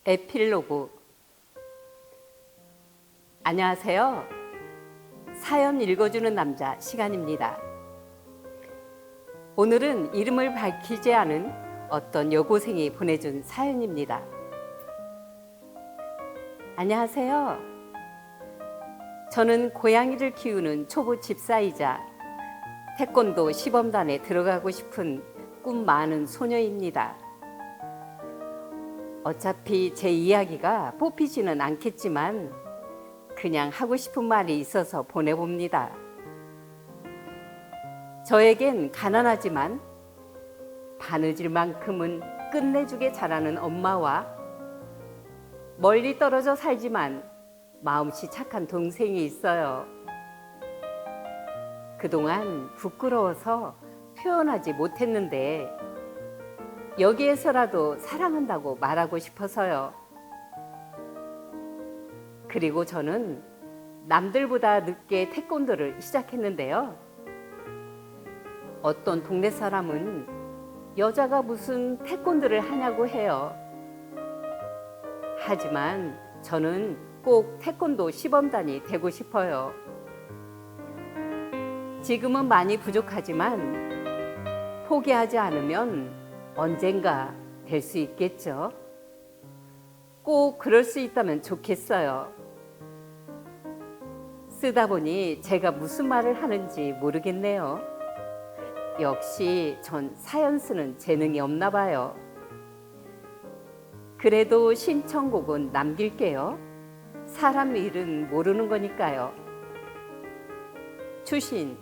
에필로그. 안녕하세요. 사연 읽어주는 남자 시간입니다. 오늘은 이름을 밝히지 않은 어떤 여고생이 보내준 사연입니다. 안녕하세요. 저는 고양이를 키우는 초보 집사이자 태권도 시범단에 들어가고 싶은 꿈 많은 소녀입니다. 어차피 제 이야기가 뽑히지는 않겠지만 그냥 하고 싶은 말이 있어서 보내봅니다. 저에겐 가난하지만 바느질 만큼은 끝내주게 잘하는 엄마와 멀리 떨어져 살지만 마음씨 착한 동생이 있어요. 그동안 부끄러워서 표현하지 못했는데 여기에서라도 사랑한다고 말하고 싶어서요. 그리고 저는 남들보다 늦게 태권도를 시작했는데요. 어떤 동네 사람은 여자가 무슨 태권도를 하냐고 해요. 하지만 저는 꼭 태권도 시범단이 되고 싶어요. 지금은 많이 부족하지만 포기하지 않으면 언젠가 될 수 있겠죠. 꼭 그럴 수 있다면 좋겠어요. 쓰다 보니 제가 무슨 말을 하는지 모르겠네요. 역시 전 사연 쓰는 재능이 없나 봐요. 그래도 신청곡은 남길게요. 사람 일은 모르는 거니까요. 추신.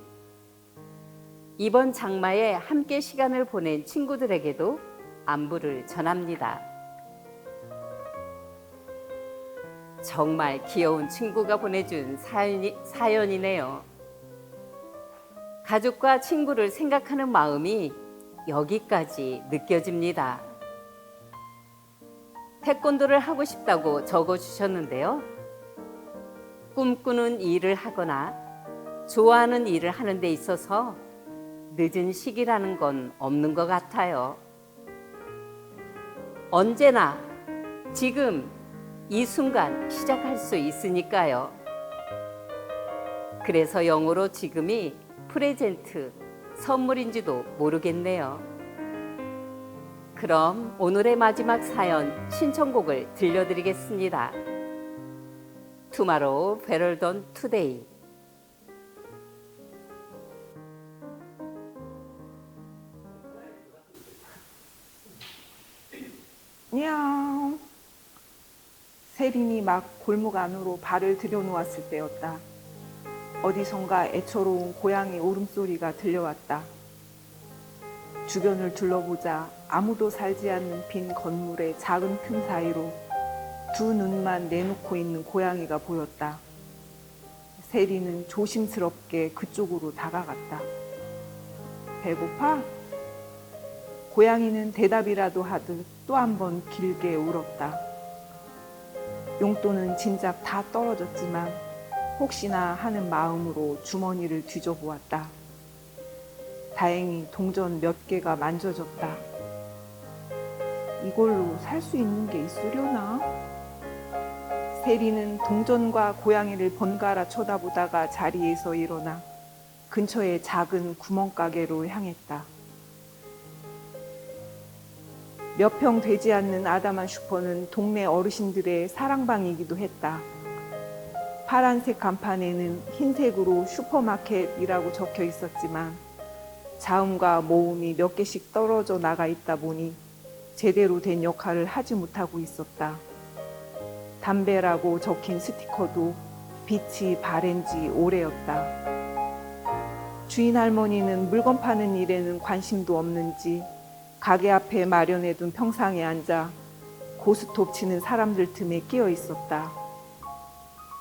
이번 장마에 함께 시간을 보낸 친구들에게도 안부를 전합니다. 정말 귀여운 친구가 보내준 사연이네요. 가족과 친구를 생각하는 마음이 여기까지 느껴집니다. 태권도를 하고 싶다고 적어주셨는데요. 꿈꾸는 일을 하거나 좋아하는 일을 하는 데 있어서 늦은 시기라는 건 없는 것 같아요. 언제나 지금 이 순간 시작할 수 있으니까요. 그래서 영어로 지금이 프레젠트, 선물인지도 모르겠네요. 그럼 오늘의 마지막 사연 신청곡을 들려드리겠습니다. Tomorrow Better Than Today. 냥. 세린이 막 골목 안으로 발을 들여놓았을 때였다. 어디선가 애처로운 고양이 울음소리가 들려왔다. 주변을 둘러보자 아무도 살지 않는 빈 건물의 작은 틈 사이로 두 눈만 내놓고 있는 고양이가 보였다. 세린은 조심스럽게 그쪽으로 다가갔다. 배고파? 고양이는 대답이라도 하듯 또 한 번 길게 울었다. 용돈은 진작 다 떨어졌지만 혹시나 하는 마음으로 주머니를 뒤져보았다. 다행히 동전 몇 개가 만져졌다. 이걸로 살 수 있는 게 있으려나? 세리는 동전과 고양이를 번갈아 쳐다보다가 자리에서 일어나 근처의 작은 구멍가게로 향했다. 몇 평 되지 않는 아담한 슈퍼는 동네 어르신들의 사랑방이기도 했다. 파란색 간판에는 흰색으로 슈퍼마켓이라고 적혀 있었지만 자음과 모음이 몇 개씩 떨어져 나가 있다 보니 제대로 된 역할을 하지 못하고 있었다. 담배라고 적힌 스티커도 빛이 바랜 지 오래였다. 주인 할머니는 물건 파는 일에는 관심도 없는지 가게 앞에 마련해둔 평상에 앉아 고스톱 치는 사람들 틈에 끼어 있었다.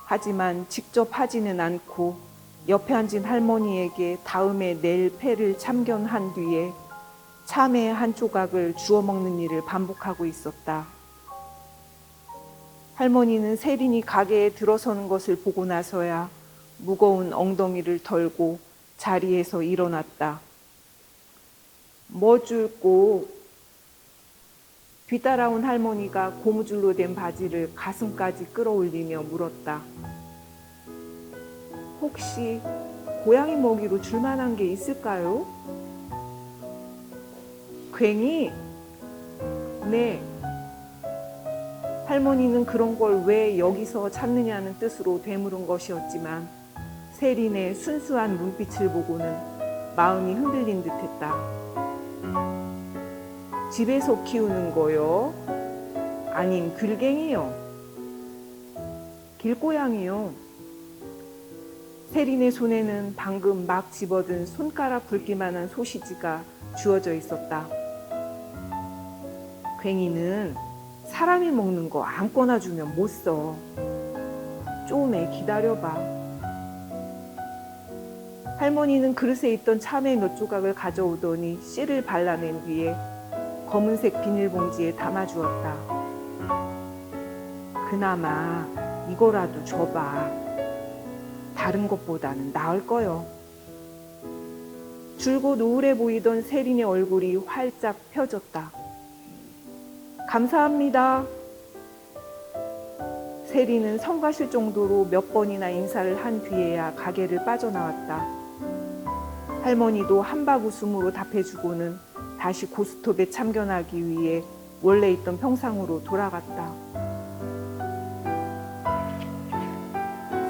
하지만 직접 하지는 않고 옆에 앉은 할머니에게 다음에 낼 패를 참견한 뒤에 참외 한 조각을 주워 먹는 일을 반복하고 있었다. 할머니는 세린이 가게에 들어서는 것을 보고 나서야 무거운 엉덩이를 덜고 자리에서 일어났다. 뭐 줄꼬? 뒤따라온 할머니가 고무줄로 된 바지를 가슴까지 끌어올리며 물었다. 혹시 고양이 먹이로 줄만한 게 있을까요? 괭이? 네. 할머니는 그런 걸 왜 여기서 찾느냐는 뜻으로 되물은 것이었지만 세린의 순수한 눈빛을 보고는 마음이 흔들린 듯했다. 집에서 키우는 거요? 아님 글갱이요? 길고양이요. 세린의 손에는 방금 막 집어든 손가락 굵기만한 소시지가 주어져 있었다. 괭이는 사람이 먹는 거 아무거나 주면 못 써. 좀에 기다려봐. 할머니는 그릇에 있던 참외 몇 조각을 가져오더니 씨를 발라낸 뒤에 검은색 비닐봉지에 담아주었다. 그나마 이거라도 줘봐. 다른 것보다는 나을 거요. 줄곧 우울해 보이던 세린의 얼굴이 활짝 펴졌다. 감사합니다. 세린은 성가실 정도로 몇 번이나 인사를 한 뒤에야 가게를 빠져나왔다. 할머니도 한박 웃음으로 답해주고는 다시 고스톱에 참견하기 위해 원래 있던 평상으로 돌아갔다.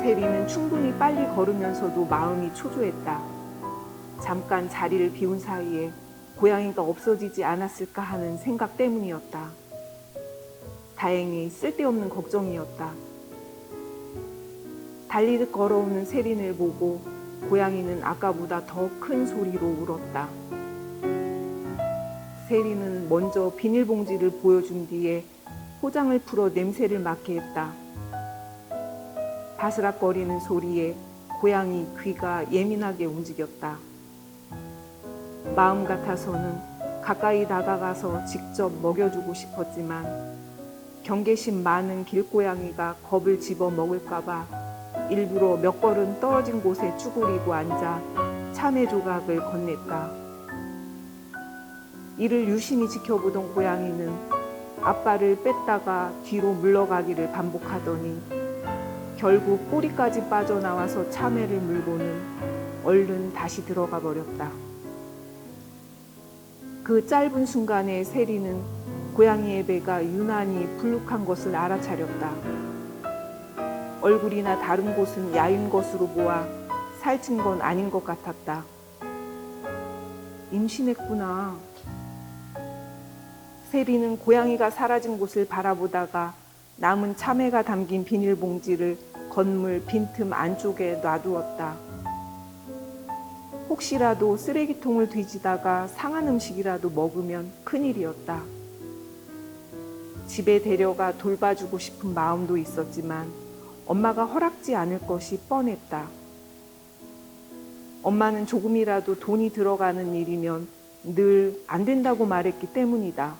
세린은 충분히 빨리 걸으면서도 마음이 초조했다. 잠깐 자리를 비운 사이에 고양이가 없어지지 않았을까 하는 생각 때문이었다. 다행히 쓸데없는 걱정이었다. 달리듯 걸어오는 세린을 보고 고양이는 아까보다 더 큰 소리로 울었다. 세린은 먼저 비닐봉지를 보여준 뒤에 포장을 풀어 냄새를 맡게 했다. 바스락거리는 소리에 고양이 귀가 예민하게 움직였다. 마음 같아서는 가까이 다가가서 직접 먹여주고 싶었지만 경계심 많은 길고양이가 겁을 집어 먹을까봐 일부러 몇 걸음 떨어진 곳에 쭈그리고 앉아 참외 조각을 건넸다. 이를 유심히 지켜보던 고양이는 앞발을 뺐다가 뒤로 물러가기를 반복하더니 결국 꼬리까지 빠져나와서 참외를 물고는 얼른 다시 들어가 버렸다. 그 짧은 순간에 세린은 고양이의 배가 유난히 불룩한 것을 알아차렸다. 얼굴이나 다른 곳은 야윈 것으로 보아 살찐 건 아닌 것 같았다. 임신했구나. 세린은 고양이가 사라진 곳을 바라보다가 남은 참외가 담긴 비닐봉지를 건물 빈틈 안쪽에 놔두었다. 혹시라도 쓰레기통을 뒤지다가 상한 음식이라도 먹으면 큰일이었다. 집에 데려가 돌봐주고 싶은 마음도 있었지만 엄마가 허락지 않을 것이 뻔했다. 엄마는 조금이라도 돈이 들어가는 일이면 늘 안 된다고 말했기 때문이다.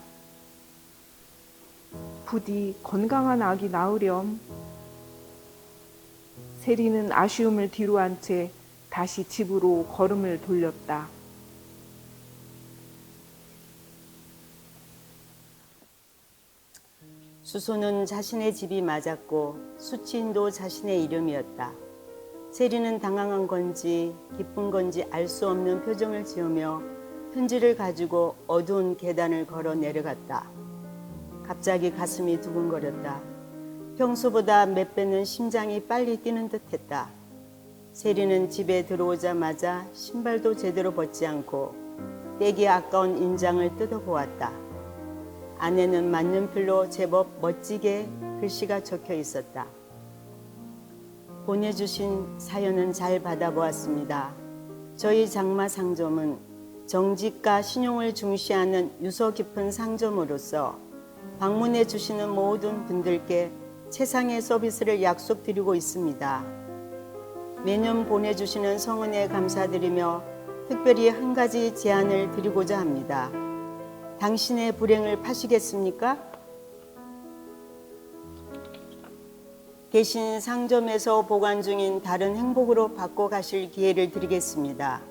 부디 건강한 아기 낳으렴. 세린은 아쉬움을 뒤로 한 채 다시 집으로 걸음을 돌렸다. 수소는 자신의 집이 맞았고 수치인도 자신의 이름이었다. 세린은 당황한 건지 기쁜 건지 알 수 없는 표정을 지으며 편지를 가지고 어두운 계단을 걸어 내려갔다. 갑자기 가슴이 두근거렸다. 평소보다 몇 배는 심장이 빨리 뛰는 듯했다. 세린은 집에 들어오자마자 신발도 제대로 벗지 않고 떼기 아까운 인장을 뜯어보았다. 안에는 만년필로 제법 멋지게 글씨가 적혀 있었다. 보내주신 사연은 잘 받아보았습니다. 저희 장마 상점은 정직과 신용을 중시하는 유서 깊은 상점으로서 방문해 주시는 모든 분들께 최상의 서비스를 약속드리고 있습니다. 매년 보내주시는 성은에 감사드리며 특별히 한 가지 제안을 드리고자 합니다. 당신의 불행을 파시겠습니까? 대신 상점에서 보관 중인 다른 행복으로 바꿔 가실 기회를 드리겠습니다.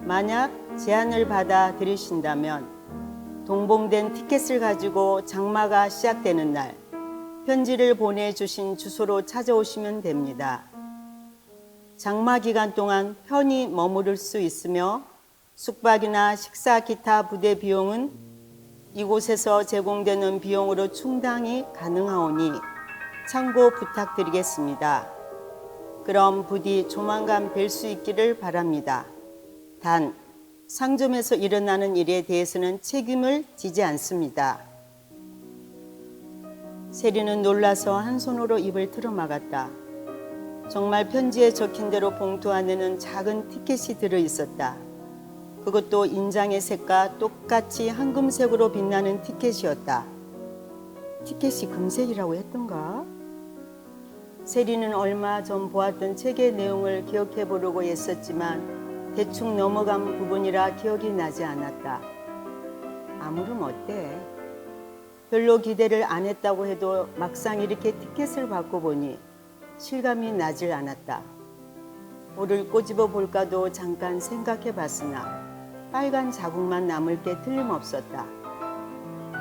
만약 제안을 받아 들이신다면 동봉된 티켓을 가지고 장마가 시작되는 날 편지를 보내주신 주소로 찾아오시면 됩니다. 장마 기간 동안 편히 머무를 수 있으며 숙박이나 식사 기타 부대 비용은 이곳에서 제공되는 비용으로 충당이 가능하오니 참고 부탁드리겠습니다. 그럼 부디 조만간 뵐 수 있기를 바랍니다. 단, 상점에서 일어나는 일에 대해서는 책임을 지지 않습니다. 세리는 놀라서 한 손으로 입을 틀어막았다. 정말 편지에 적힌 대로 봉투 안에는 작은 티켓이 들어있었다. 그것도 인장의 색과 똑같이 황금색으로 빛나는 티켓이었다. 티켓이 금색이라고 했던가? 세리는 얼마 전 보았던 책의 내용을 기억해 보려고 애썼지만 대충 넘어간 부분이라 기억이 나지 않았다. 아무렴 어때? 별로 기대를 안 했다고 해도 막상 이렇게 티켓을 받고 보니 실감이 나질 않았다. 볼을 꼬집어 볼까도 잠깐 생각해 봤으나 빨간 자국만 남을 게 틀림없었다.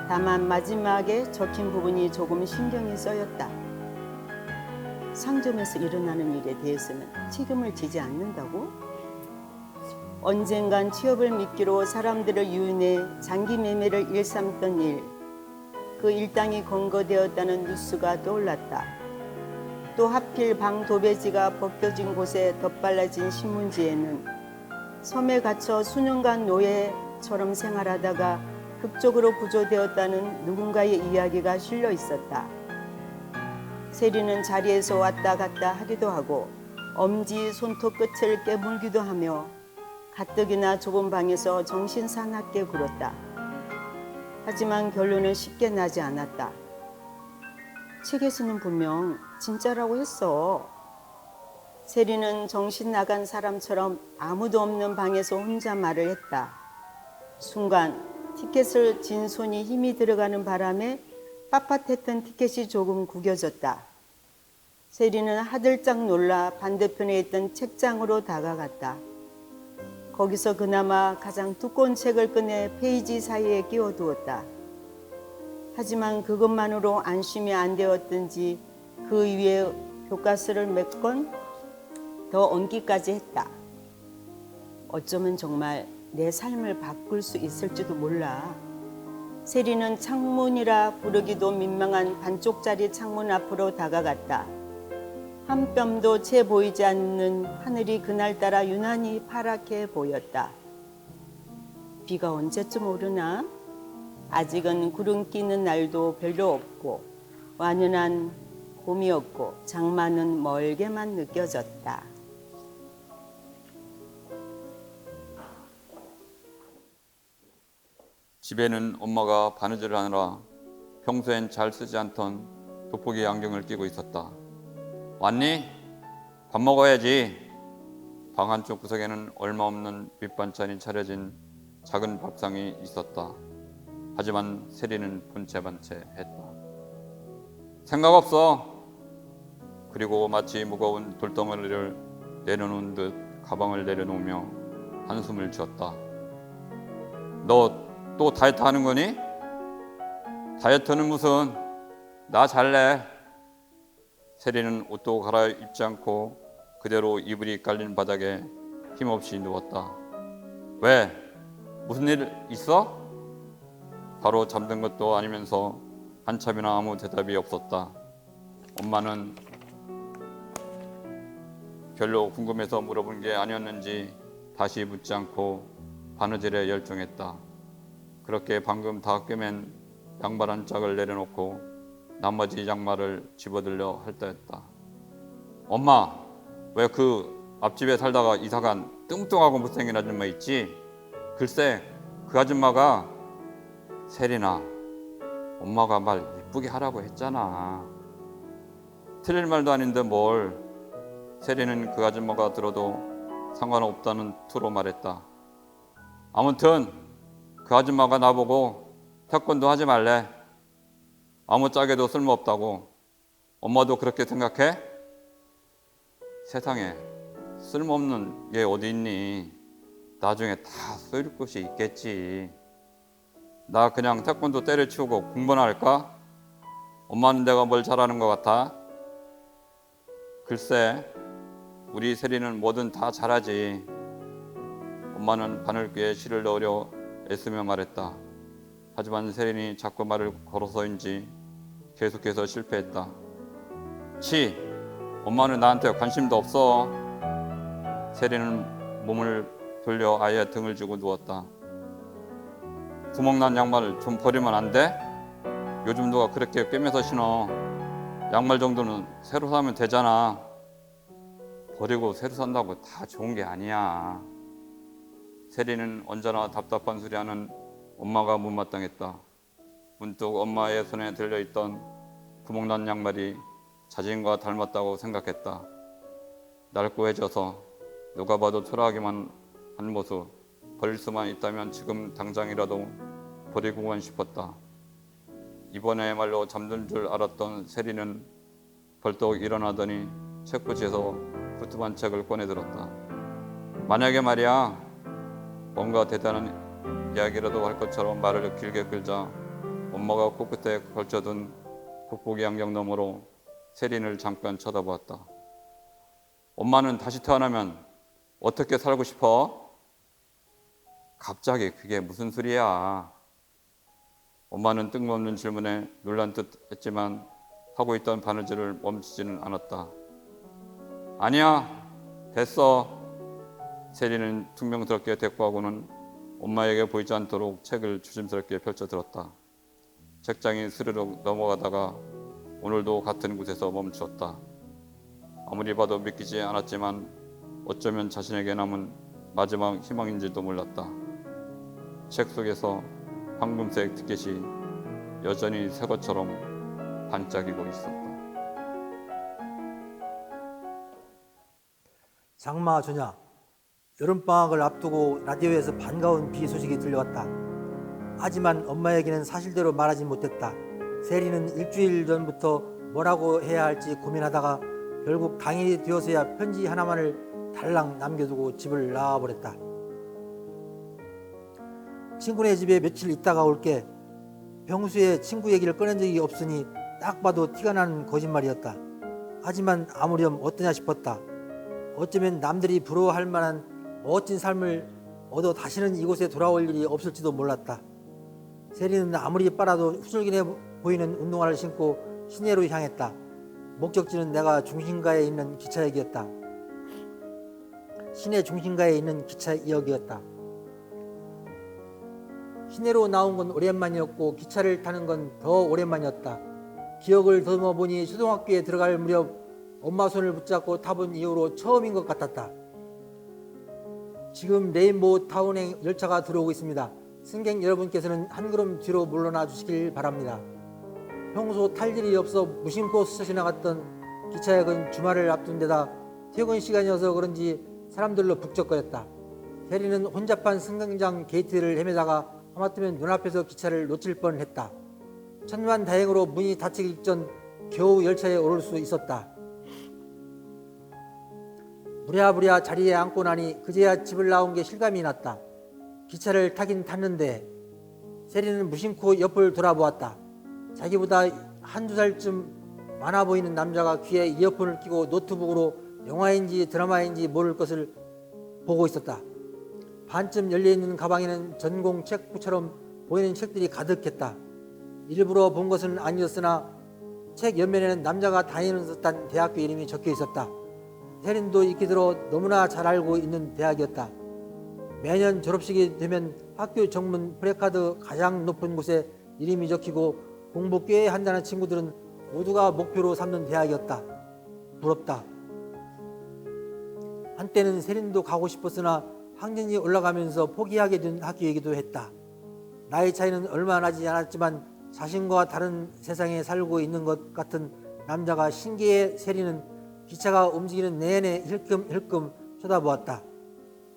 다만 마지막에 적힌 부분이 조금 신경이 쓰였다. 상점에서 일어나는 일에 대해서는 책임을 지지 않는다고? 언젠간 취업을 미끼로 사람들을 유인해 장기 매매를 일삼던 일, 그 일당이 검거되었다는 뉴스가 떠올랐다. 또 하필 방 도배지가 벗겨진 곳에 덧발라진 신문지에는 섬에 갇혀 수년간 노예처럼 생활하다가 극적으로 구조되었다는 누군가의 이야기가 실려 있었다. 세리는 자리에서 왔다 갔다 하기도 하고 엄지 손톱 끝을 깨물기도 하며 가뜩이나 좁은 방에서 정신 사납게 굴었다. 하지만 결론은 쉽게 나지 않았다. 책에서는 분명 진짜라고 했어. 세리는 정신 나간 사람처럼 아무도 없는 방에서 혼자 말을 했다. 순간 티켓을 진 손이 힘이 들어가는 바람에 빳빳했던 티켓이 조금 구겨졌다. 세리는 하들짝 놀라 반대편에 있던 책장으로 다가갔다. 거기서 그나마 가장 두꺼운 책을 꺼내 페이지 사이에 끼워두었다. 하지만 그것만으로 안심이 안 되었든지 그 위에 교과서를 몇 권 더 얹기까지 했다. 어쩌면 정말 내 삶을 바꿀 수 있을지도 몰라. 세리는 창문이라 부르기도 민망한 반쪽짜리 창문 앞으로 다가갔다. 한 뼘도 채 보이지 않는 하늘이 그날따라 유난히 파랗게 보였다. 비가 언제쯤 오르나? 아직은 구름 끼는 날도 별로 없고 완연한 봄이었고 장마는 멀게만 느껴졌다. 집에는 엄마가 바느질을 하느라 평소엔 잘 쓰지 않던 돋보기 안경을 끼고 있었다. 왔니? 밥 먹어야지. 방 한쪽 구석에는 얼마 없는 밑반찬이 차려진 작은 밥상이 있었다. 하지만 세리는 본체반체 했다. 생각 없어. 그리고 마치 무거운 돌덩어리를 내려놓은 듯 가방을 내려놓으며 한숨을 쉬었다. 너 또 다이어트 하는 거니? 다이어트는 무슨, 나 잘래. 세리는 옷도 갈아입지 않고 그대로 이불이 깔린 바닥에 힘없이 누웠다. 왜? 무슨 일 있어? 바로 잠든 것도 아니면서 한참이나 아무 대답이 없었다. 엄마는 별로 궁금해서 물어본 게 아니었는지 다시 묻지 않고 바느질에 열중했다. 그렇게 방금 다 꿰맨 양말 한 짝을 내려놓고 나머지 양말을 집어들려 할 때였다. 엄마, 왜 그 앞집에 살다가 이사간 뚱뚱하고 못생긴 아줌마 있지? 글쎄, 그 아줌마가 세리나, 엄마가 말 이쁘게 하라고 했잖아. 틀릴 말도 아닌데 뭘. 세리는 그 아줌마가 들어도 상관없다는 투로 말했다. 아무튼 그 아줌마가 나보고 태권도 하지 말래. 아무짝에도 쓸모없다고. 엄마도 그렇게 생각해? 세상에 쓸모없는 게 어디 있니? 나중에 다 쓰일 곳이 있겠지. 나 그냥 태권도 때려치우고 공부나 할까? 엄마는 내가 뭘 잘하는 것 같아? 글쎄, 우리 세리는 뭐든 다 잘하지. 엄마는 바늘귀에 실을 넣으려 애쓰며 말했다. 하지만 세린이 자꾸 말을 걸어서인지 계속해서 실패했다. 치! 엄마는 나한테 관심도 없어. 세린은 몸을 돌려 아이의 등을 쥐고 누웠다. 구멍난 양말을 좀 버리면 안 돼? 요즘 누가 그렇게 꿰매서 신어. 양말 정도는 새로 사면 되잖아. 버리고 새로 산다고 다 좋은 게 아니야. 세리는 언제나 답답한 소리하는 엄마가 못마땅했다. 문득 엄마의 손에 들려있던 구멍난 양말이 자신과 닮았다고 생각했다. 낡고해져서 누가 봐도 초라하기만 한 모습, 버릴 수만 있다면 지금 당장이라도 버리고만 싶었다. 이번에야말로 잠든 줄 알았던 세리는 벌떡 일어나더니 책꽂이에서 푸트한 책을 꺼내들었다. 만약에 말이야, 뭔가 대단한 이야기라도 할 것처럼 말을 길게 끌자 엄마가 코끝에 걸쳐둔 돋보기 안경 너머로 세린을 잠깐 쳐다보았다. 엄마는 다시 태어나면 어떻게 살고 싶어? 갑자기 그게 무슨 소리야? 엄마는 뜬금없는 질문에 놀란 듯 했지만 하고 있던 바느질을 멈추지는 않았다. 아니야, 됐어. 세리는 퉁명스럽게 대꾸하고는 엄마에게 보이지 않도록 책을 조심스럽게 펼쳐들었다. 책장이 스르륵 넘어가다가 오늘도 같은 곳에서 멈추었다. 아무리 봐도 믿기지 않았지만 어쩌면 자신에게 남은 마지막 희망인지도 몰랐다. 책 속에서 황금색 티켓이 여전히 새 것처럼 반짝이고 있었다. 장마 전야, 여름방학을 앞두고 라디오에서 반가운 비 소식이 들려왔다. 하지만 엄마에게는 사실대로 말하지 못했다. 세리는 일주일 전부터 뭐라고 해야 할지 고민하다가 결국 당일이 되어서야 편지 하나만을 달랑 남겨두고 집을 나와버렸다. 친구네 집에 며칠 있다가 올게. 평소에 친구 얘기를 꺼낸 적이 없으니 딱 봐도 티가 나는 거짓말이었다. 하지만 아무렴 어떠냐 싶었다. 어쩌면 남들이 부러워할 만한 멋진 삶을 얻어 다시는 이곳에 돌아올 일이 없을지도 몰랐다. 세리는 아무리 빨아도 후줄근해 보이는 운동화를 신고 시내로 향했다. 목적지는 내가 중심가에 있는 기차역이었다. 시내 중심가에 있는 기차역이었다. 시내로 나온 건 오랜만이었고 기차를 타는 건 더 오랜만이었다. 기억을 더듬어 보니 초등학교에 들어갈 무렵 엄마 손을 붙잡고 타본 이후로 처음인 것 같았다. 지금 레인보우 타운행 열차가 들어오고 있습니다. 승객 여러분께서는 한 걸음 뒤로 물러나 주시길 바랍니다. 평소 탈 일이 없어 무심코 스쳐 지나갔던 기차역은 주말을 앞둔 데다 퇴근 시간이어서 그런지 사람들로 북적거렸다. 세리는 혼잡한 승강장 게이트를 헤매다가 하마터면 눈앞에서 기차를 놓칠 뻔했다. 천만다행으로 문이 닫히기 전 겨우 열차에 오를 수 있었다. 부랴부랴 자리에 앉고 나니 그제야 집을 나온 게 실감이 났다. 기차를 타긴 탔는데 세리는 무심코 옆을 돌아보았다. 자기보다 한두 살쯤 많아 보이는 남자가 귀에 이어폰을 끼고 노트북으로 영화인지 드라마인지 모를 것을 보고 있었다. 반쯤 열려있는 가방에는 전공 책부처럼 보이는 책들이 가득했다. 일부러 본 것은 아니었으나 책 옆면에는 남자가 다니는 듯한 대학교 이름이 적혀 있었다. 세린도 익히 들어 너무나 잘 알고 있는 대학이었다. 매년 졸업식이 되면 학교 정문 프레카드 가장 높은 곳에 이름이 적히고 공부 꽤 한다는 친구들은 모두가 목표로 삼는 대학이었다. 부럽다. 한때는 세린도 가고 싶었으나 학년이 올라가면서 포기하게 된 학교이기도 했다. 나이 차이는 얼마 나지 않았지만 자신과 다른 세상에 살고 있는 것 같은 남자가 신기해 세리는 기차가 움직이는 내내 힐끔힐끔 쳐다보았다.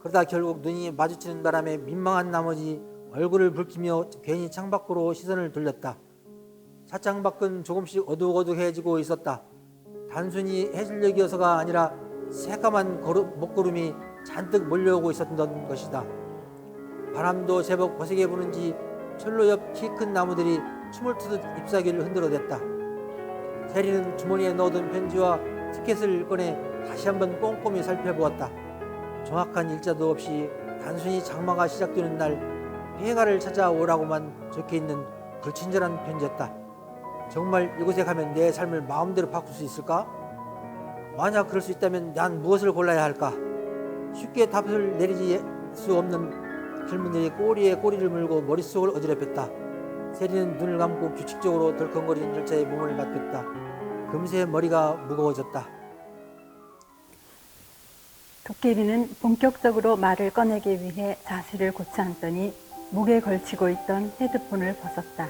그러다 결국 눈이 마주치는 바람에 민망한 나머지 얼굴을 붉히며 괜히 창밖으로 시선을 돌렸다. 차창 밖은 조금씩 어둑어둑해지고 있었다. 단순히 해질녘이어서가 아니라 새까만 먹구름이 잔뜩 몰려오고 있었던 것이다. 바람도 제법 거세게 부는지 철로 옆 키 큰 나무들이 춤을 추듯 잎사귀를 흔들어댔다. 세리는 주머니에 넣어둔 편지와 티켓을 꺼내 다시 한번 꼼꼼히 살펴보았다. 정확한 일자도 없이 단순히 장마가 시작되는 날 폐가를 찾아오라고만 적혀있는 불친절한 편지였다. 정말 이곳에 가면 내 삶을 마음대로 바꿀 수 있을까? 만약 그럴 수 있다면 난 무엇을 골라야 할까? 쉽게 답을 내리지 수 없는 질문들이 꼬리에 꼬리를 물고 머릿속을 어지럽혔다. 세리는 눈을 감고 규칙적으로 덜컹거리는 열차에 몸을 맡겼다. 금세 머리가 무거워졌다. 도깨비는 본격적으로 말을 꺼내기 위해 자세를 고쳐 앉더니 목에 걸치고 있던 헤드폰을 벗었다.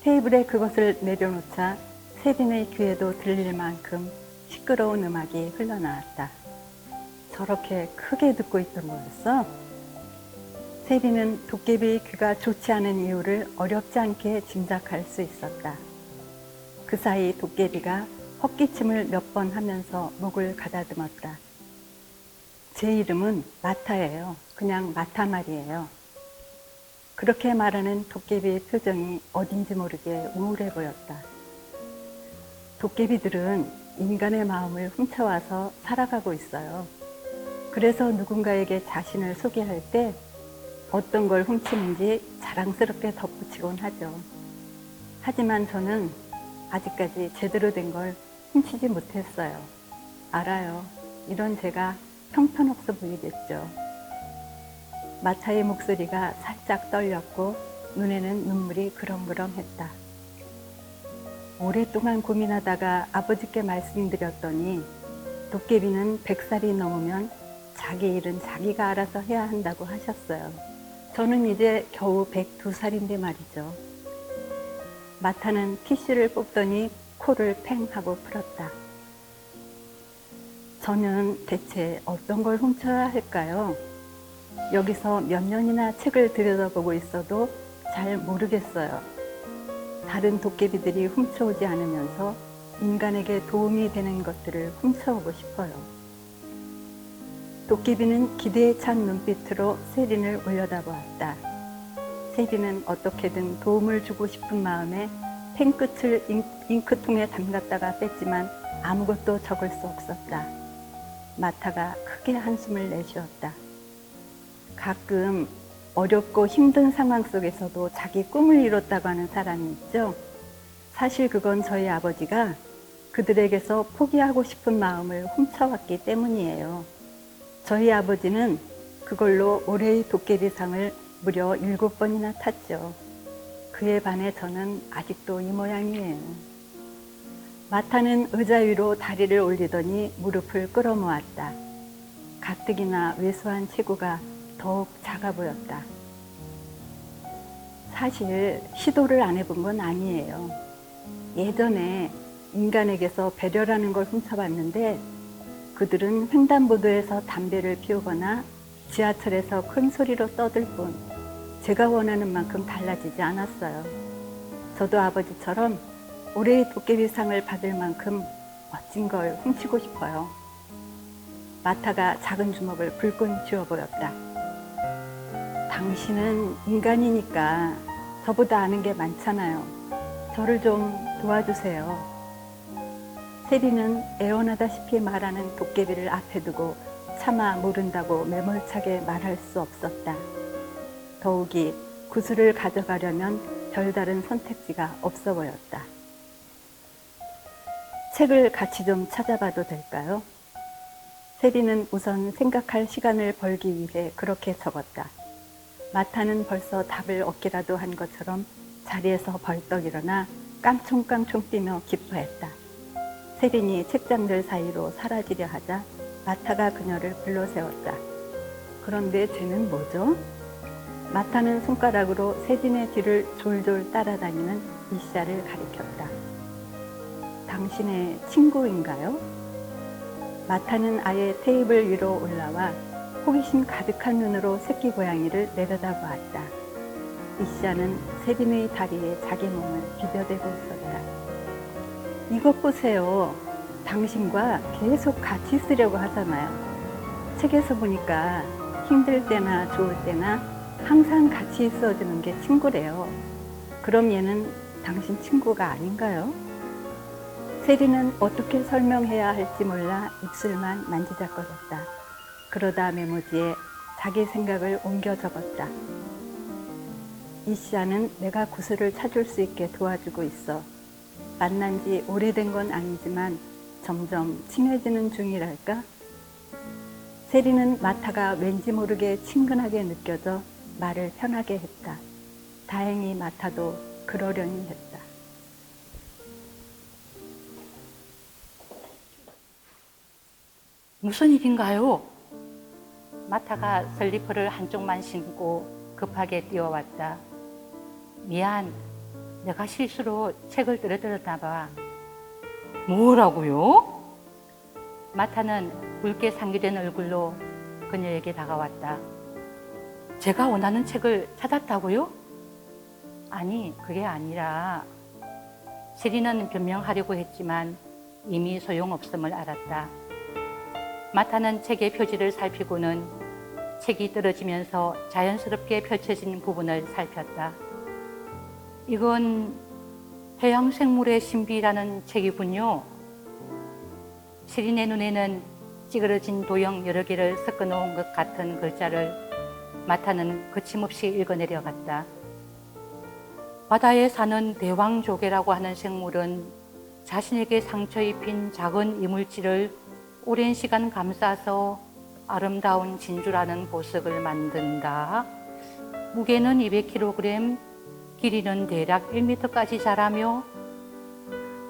테이블에 그것을 내려놓자 세린의 귀에도 들릴 만큼 시끄러운 음악이 흘러나왔다. 저렇게 크게 듣고 있던 거였어? 세린은 도깨비의 귀가 좋지 않은 이유를 어렵지 않게 짐작할 수 있었다. 그 사이 도깨비가 헛기침을 몇 번 하면서 목을 가다듬었다. 제 이름은 마타예요. 그냥 마타 말이에요. 그렇게 말하는 도깨비의 표정이 어딘지 모르게 우울해 보였다. 도깨비들은 인간의 마음을 훔쳐와서 살아가고 있어요. 그래서 누군가에게 자신을 소개할 때 어떤 걸 훔치는지 자랑스럽게 덧붙이곤 하죠. 하지만 저는 아직까지 제대로 된 걸 훔치지 못했어요. 알아요. 이런 제가 형편없어 보이겠죠. 마타의 목소리가 살짝 떨렸고 눈에는 눈물이 그렁그렁했다. 오랫동안 고민하다가 아버지께 말씀드렸더니 도깨비는 100살이 넘으면 자기 일은 자기가 알아서 해야 한다고 하셨어요. 저는 이제 겨우 102살인데 말이죠. 마타는 티슈를 뽑더니 코를 팽 하고 풀었다. 저는 대체 어떤 걸 훔쳐야 할까요? 여기서 몇 년이나 책을 들여다보고 있어도 잘 모르겠어요. 다른 도깨비들이 훔쳐오지 않으면서 인간에게 도움이 되는 것들을 훔쳐오고 싶어요. 도깨비는 기대에 찬 눈빛으로 세린을 올려다보았다. 세린은 어떻게든 도움을 주고 싶은 마음에 펜끝을 잉크통에 담갔다가 뺐지만 아무것도 적을 수 없었다. 마타가 크게 한숨을 내쉬었다. 가끔 어렵고 힘든 상황 속에서도 자기 꿈을 이뤘다고 하는 사람이 있죠. 사실 그건 저희 아버지가 그들에게서 포기하고 싶은 마음을 훔쳐왔기 때문이에요. 저희 아버지는 그걸로 올해의 도깨비상을 무려 7번이나 탔죠. 그에 반해 저는 아직도 이 모양이에요. 마타는 의자 위로 다리를 올리더니 무릎을 끌어모았다. 가뜩이나 왜소한 체구가 더욱 작아 보였다. 사실 시도를 안 해본 건 아니에요. 예전에 인간에게서 배려라는 걸 훔쳐봤는데 그들은 횡단보도에서 담배를 피우거나 지하철에서 큰 소리로 떠들 뿐 제가 원하는 만큼 달라지지 않았어요. 저도 아버지처럼 올해의 도깨비상을 받을 만큼 멋진 걸 훔치고 싶어요. 마타가 작은 주먹을 불끈 쥐어 보였다. 당신은 인간이니까 저보다 아는 게 많잖아요. 저를 좀 도와주세요. 세리는 애원하다시피 말하는 도깨비를 앞에 두고 차마 모른다고 매몰차게 말할 수 없었다. 더욱이 구슬을 가져가려면 별다른 선택지가 없어 보였다. 책을 같이 좀 찾아봐도 될까요? 세리는 우선 생각할 시간을 벌기 위해 그렇게 적었다. 마타는 벌써 답을 얻기라도 한 것처럼 자리에서 벌떡 일어나 깡총깡총 뛰며 기뻐했다. 세린이 책장들 사이로 사라지려 하자 마타가 그녀를 불러세웠다. 그런데 쟤는 뭐죠? 마타는 손가락으로 세린의 뒤를 졸졸 따라다니는 이샤를 가리켰다. 당신의 친구인가요? 마타는 아예 테이블 위로 올라와 호기심 가득한 눈으로 새끼 고양이를 내려다보았다. 이샤는 세린의 다리에 자기 몸을 비벼대고 있었다. 이것 보세요. 당신과 계속 같이 있으려고 하잖아요. 책에서 보니까 힘들 때나 좋을 때나 항상 같이 있어주는 게 친구래요. 그럼 얘는 당신 친구가 아닌가요? 세리는 어떻게 설명해야 할지 몰라 입술만 만지작거렸다. 그러다 메모지에 자기 생각을 옮겨 적었다. 이씨아는 내가 구슬을 찾을 수 있게 도와주고 있어. 만난 지 오래된 건 아니지만 점점 친해지는 중이랄까? 세리는 마타가 왠지 모르게 친근하게 느껴져 말을 편하게 했다. 다행히 마타도 그러려니 했다. 무슨 일인가요? 마타가 슬리퍼를 한쪽만 신고 급하게 뛰어왔다. 미안, 내가 실수로 책을 떨어뜨렸나 봐. 뭐라고요? 마타는 붉게 상기된 얼굴로 그녀에게 다가왔다. 제가 원하는 책을 찾았다고요? 아니, 그게 아니라 세리는 변명하려고 했지만 이미 소용없음을 알았다. 마타는 책의 표지를 살피고는 책이 떨어지면서 자연스럽게 펼쳐진 부분을 살폈다. 이건 해양생물의 신비라는 책이군요. 세린의 눈에는 찌그러진 도형 여러 개를 섞어 놓은 것 같은 글자를 마타는 거침없이 읽어내려갔다. 바다에 사는 대왕조개라고 하는 생물은 자신에게 상처 입힌 작은 이물질을 오랜 시간 감싸서 아름다운 진주라는 보석을 만든다. 무게는 200kg, 길이는 대략 1m까지 자라며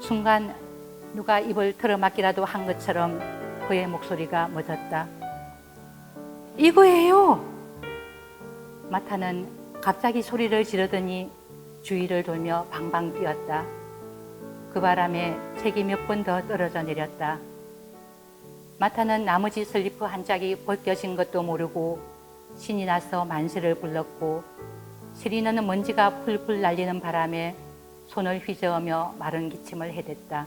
순간 누가 입을 틀어막기라도 한 것처럼 그의 목소리가 멎었다. 이거예요! 마타는 갑자기 소리를 지르더니 주위를 돌며 방방 뛰었다. 그 바람에 책이 몇 번 더 떨어져 내렸다. 마타는 나머지 슬리퍼 한 짝이 벗겨진 것도 모르고 신이 나서 만세를 불렀고 세리는 먼지가 풀풀 날리는 바람에 손을 휘저으며 마른 기침을 해댔다.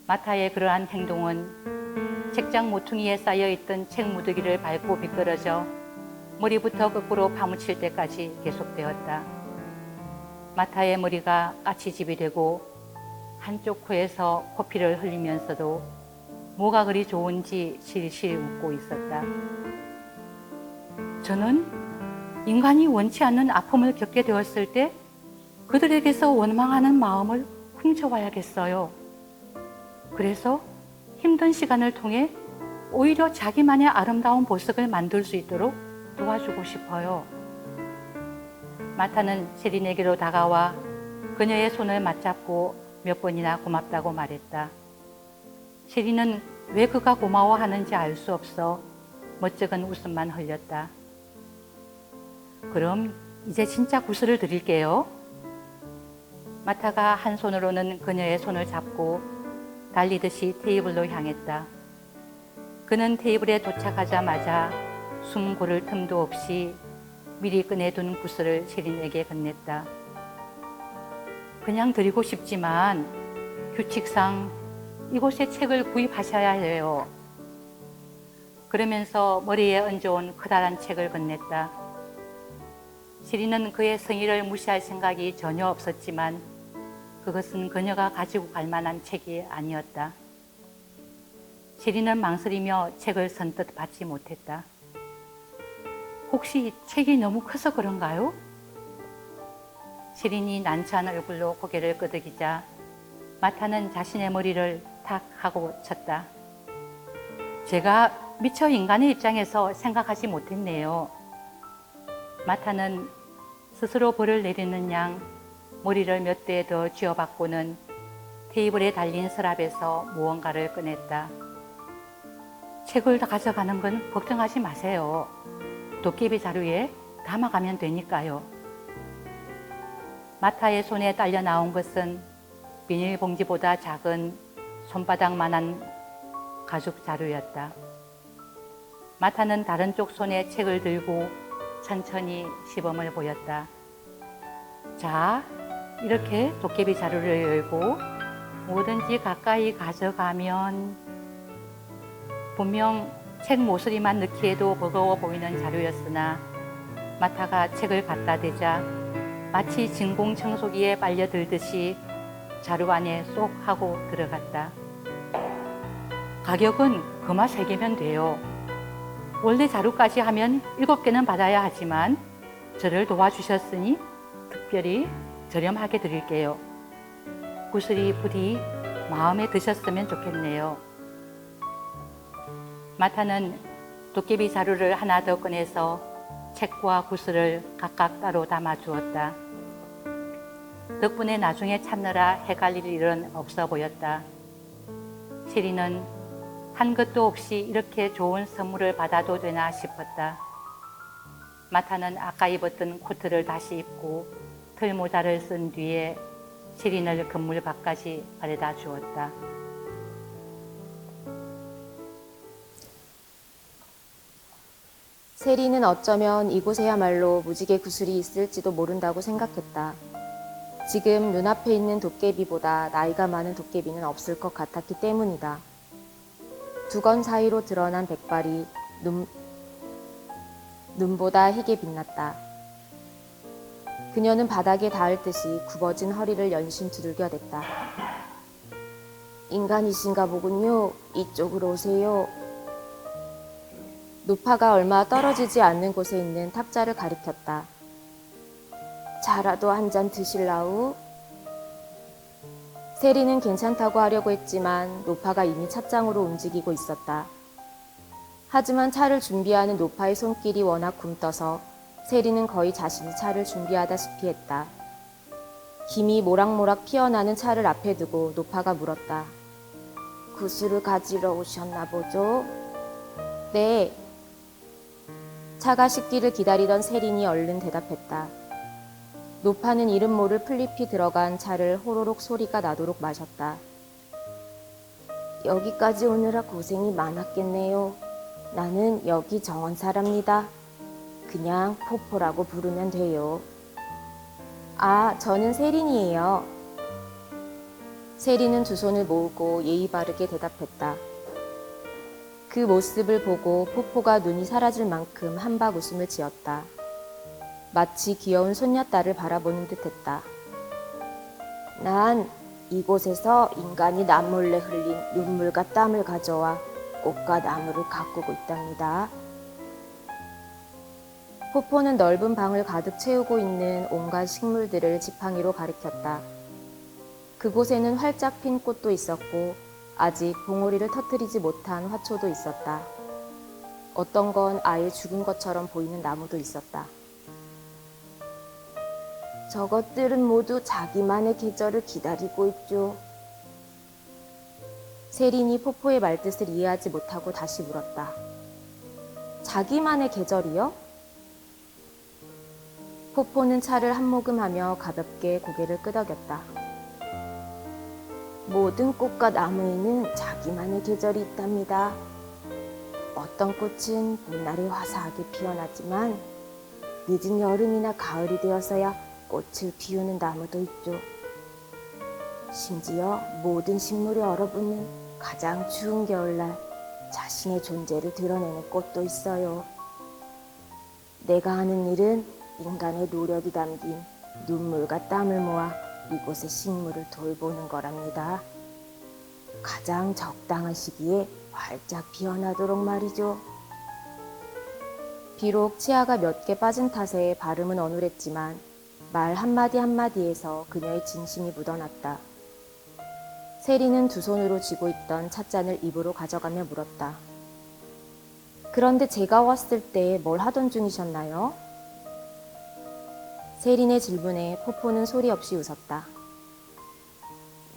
마타의 그러한 행동은 책장 모퉁이에 쌓여있던 책 무더기를 밟고 미끄러져 머리부터 거꾸로 파묻힐 때까지 계속되었다. 마타의 머리가 까치집이 되고 한쪽 코에서 코피를 흘리면서도 뭐가 그리 좋은지 실실 웃고 있었다. 저는 인간이 원치 않는 아픔을 겪게 되었을 때 그들에게서 원망하는 마음을 훔쳐와야겠어요. 그래서 힘든 시간을 통해 오히려 자기만의 아름다운 보석을 만들 수 있도록 도와주고 싶어요. 마타는 세린에게로 다가와 그녀의 손을 맞잡고 몇 번이나 고맙다고 말했다. 세린은 왜 그가 고마워하는지 알 수 없어 멋쩍은 웃음만 흘렸다. 그럼 이제 진짜 구슬을 드릴게요. 마타가 한 손으로는 그녀의 손을 잡고 달리듯이 테이블로 향했다. 그는 테이블에 도착하자마자 숨 고를 틈도 없이 미리 꺼내둔 구슬을 세린에게 건넸다. 그냥 드리고 싶지만 규칙상 이곳에 책을 구입하셔야 해요. 그러면서 머리에 얹어온 커다란 책을 건넸다. 세린은 그의 성의를 무시할 생각이 전혀 없었지만 그것은 그녀가 가지고 갈 만한 책이 아니었다. 세린은 망설이며 책을 선뜻 받지 못했다. 혹시 책이 너무 커서 그런가요? 세린이 난처한 얼굴로 고개를 끄덕이자 마타는 자신의 머리를 탁 하고 쳤다. 제가 미처 인간의 입장에서 생각하지 못했네요. 마타는 스스로 벌을 내리는 양 머리를 몇 대 더 쥐어박고는 테이블에 달린 서랍에서 무언가를 꺼냈다. 책을 다 가져가는 건 걱정하지 마세요. 도깨비 자루에 담아가면 되니까요. 마타의 손에 딸려 나온 것은 비닐봉지보다 작은 손바닥만한 가죽 자루였다. 마타는 다른 쪽 손에 책을 들고 천천히 시범을 보였다. 자, 이렇게 도깨비 자루를 열고 뭐든지 가까이 가져가면 분명 책 모서리만 넣기에도 버거워 보이는 자루였으나 마타가 책을 갖다 대자 마치 진공청소기에 빨려들듯이 자루 안에 쏙 하고 들어갔다. 가격은 금화 3개면 돼요. 원래 자루까지 하면 7개는 받아야 하지만 저를 도와주셨으니 특별히 저렴하게 드릴게요. 구슬이 부디 마음에 드셨으면 좋겠네요. 마타는 도깨비 자루를 하나 더 꺼내서 책과 구슬을 각각 따로 담아 주었다. 덕분에 나중에 찾느라 헷갈릴 일은 없어 보였다. 세리는 한 것도 없이 이렇게 좋은 선물을 받아도 되나 싶었다. 마타는 아까 입었던 코트를 다시 입고 털모자를 쓴 뒤에 세린을 건물 밖까지 바래다 주었다. 세리는 어쩌면 이곳에야말로 무지개 구슬이 있을지도 모른다고 생각했다. 지금 눈앞에 있는 도깨비보다 나이가 많은 도깨비는 없을 것 같았기 때문이다. 두건 사이로 드러난 백발이 눈보다 희게 빛났다. 그녀는 바닥에 닿을 듯이 굽어진 허리를 연신 두들겨댔다. 인간이신가 보군요. 이쪽으로 오세요. 노파가 얼마 떨어지지 않는 곳에 있는 탁자를 가리켰다. 차라도 한 잔 드실라우? 세리는 괜찮다고 하려고 했지만 노파가 이미 찻장으로 움직이고 있었다. 하지만 차를 준비하는 노파의 손길이 워낙 굼떠서 세리는 거의 자신이 차를 준비하다시피 했다. 김이 모락모락 피어나는 차를 앞에 두고 노파가 물었다. 구슬을 가지러 오셨나 보죠? 네. 차가 식기를 기다리던 세린이 얼른 대답했다. 노파는 이름 모를 플립이 들어간 차를 호로록 소리가 나도록 마셨다. 여기까지 오느라 고생이 많았겠네요. 나는 여기 정원사랍니다. 그냥 포포라고 부르면 돼요. 아, 저는 세린이에요. 세린은 두 손을 모으고 예의 바르게 대답했다. 그 모습을 보고 포포가 눈이 사라질 만큼 한박 웃음을 지었다. 마치 귀여운 손녀딸을 바라보는 듯했다. 난 이곳에서 인간이 남몰래 흘린 눈물과 땀을 가져와 꽃과 나무를 가꾸고 있답니다. 포포는 넓은 방을 가득 채우고 있는 온갖 식물들을 지팡이로 가리켰다. 그곳에는 활짝 핀 꽃도 있었고 아직 봉오리를 터뜨리지 못한 화초도 있었다. 어떤 건 아예 죽은 것처럼 보이는 나무도 있었다. 저것들은 모두 자기만의 계절을 기다리고 있죠. 세린이 포포의 말뜻을 이해하지 못하고 다시 물었다. 자기만의 계절이요? 포포는 차를 한 모금 하며 가볍게 고개를 끄덕였다. 모든 꽃과 나무에는 자기만의 계절이 있답니다. 어떤 꽃은 봄날에 화사하게 피어나지만 늦은 여름이나 가을이 되어서야 꽃을 피우는 나무도 있죠. 심지어 모든 식물이 얼어붙는 가장 추운 겨울날 자신의 존재를 드러내는 꽃도 있어요. 내가 하는 일은 인간의 노력이 담긴 눈물과 땀을 모아 이곳의 식물을 돌보는 거랍니다. 가장 적당한 시기에 활짝 피어나도록 말이죠. 비록 치아가 몇 개 빠진 탓에 발음은 어눌했지만 말 한마디 한마디에서 그녀의 진심이 묻어났다. 세리는 두 손으로 쥐고 있던 찻잔을 입으로 가져가며 물었다. 그런데 제가 왔을 때 뭘 하던 중이셨나요? 세린의 질문에 포포는 소리 없이 웃었다.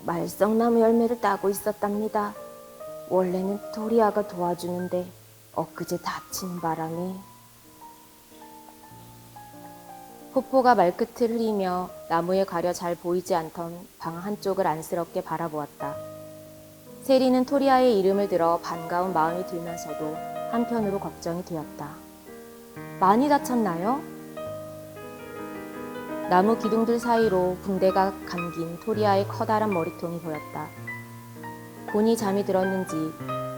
말썽나무 열매를 따고 있었답니다. 원래는 토리아가 도와주는데 엊그제 다친 바람에. 포포가 말끝을 흐리며 나무에 가려 잘 보이지 않던 방 한쪽을 안쓰럽게 바라보았다. 세리는 토리아의 이름을 들어 반가운 마음이 들면서도 한편으로 걱정이 되었다. 많이 다쳤나요? 나무 기둥들 사이로 붕대가 감긴 토리아의 커다란 머리통이 보였다. 곤히 잠이 들었는지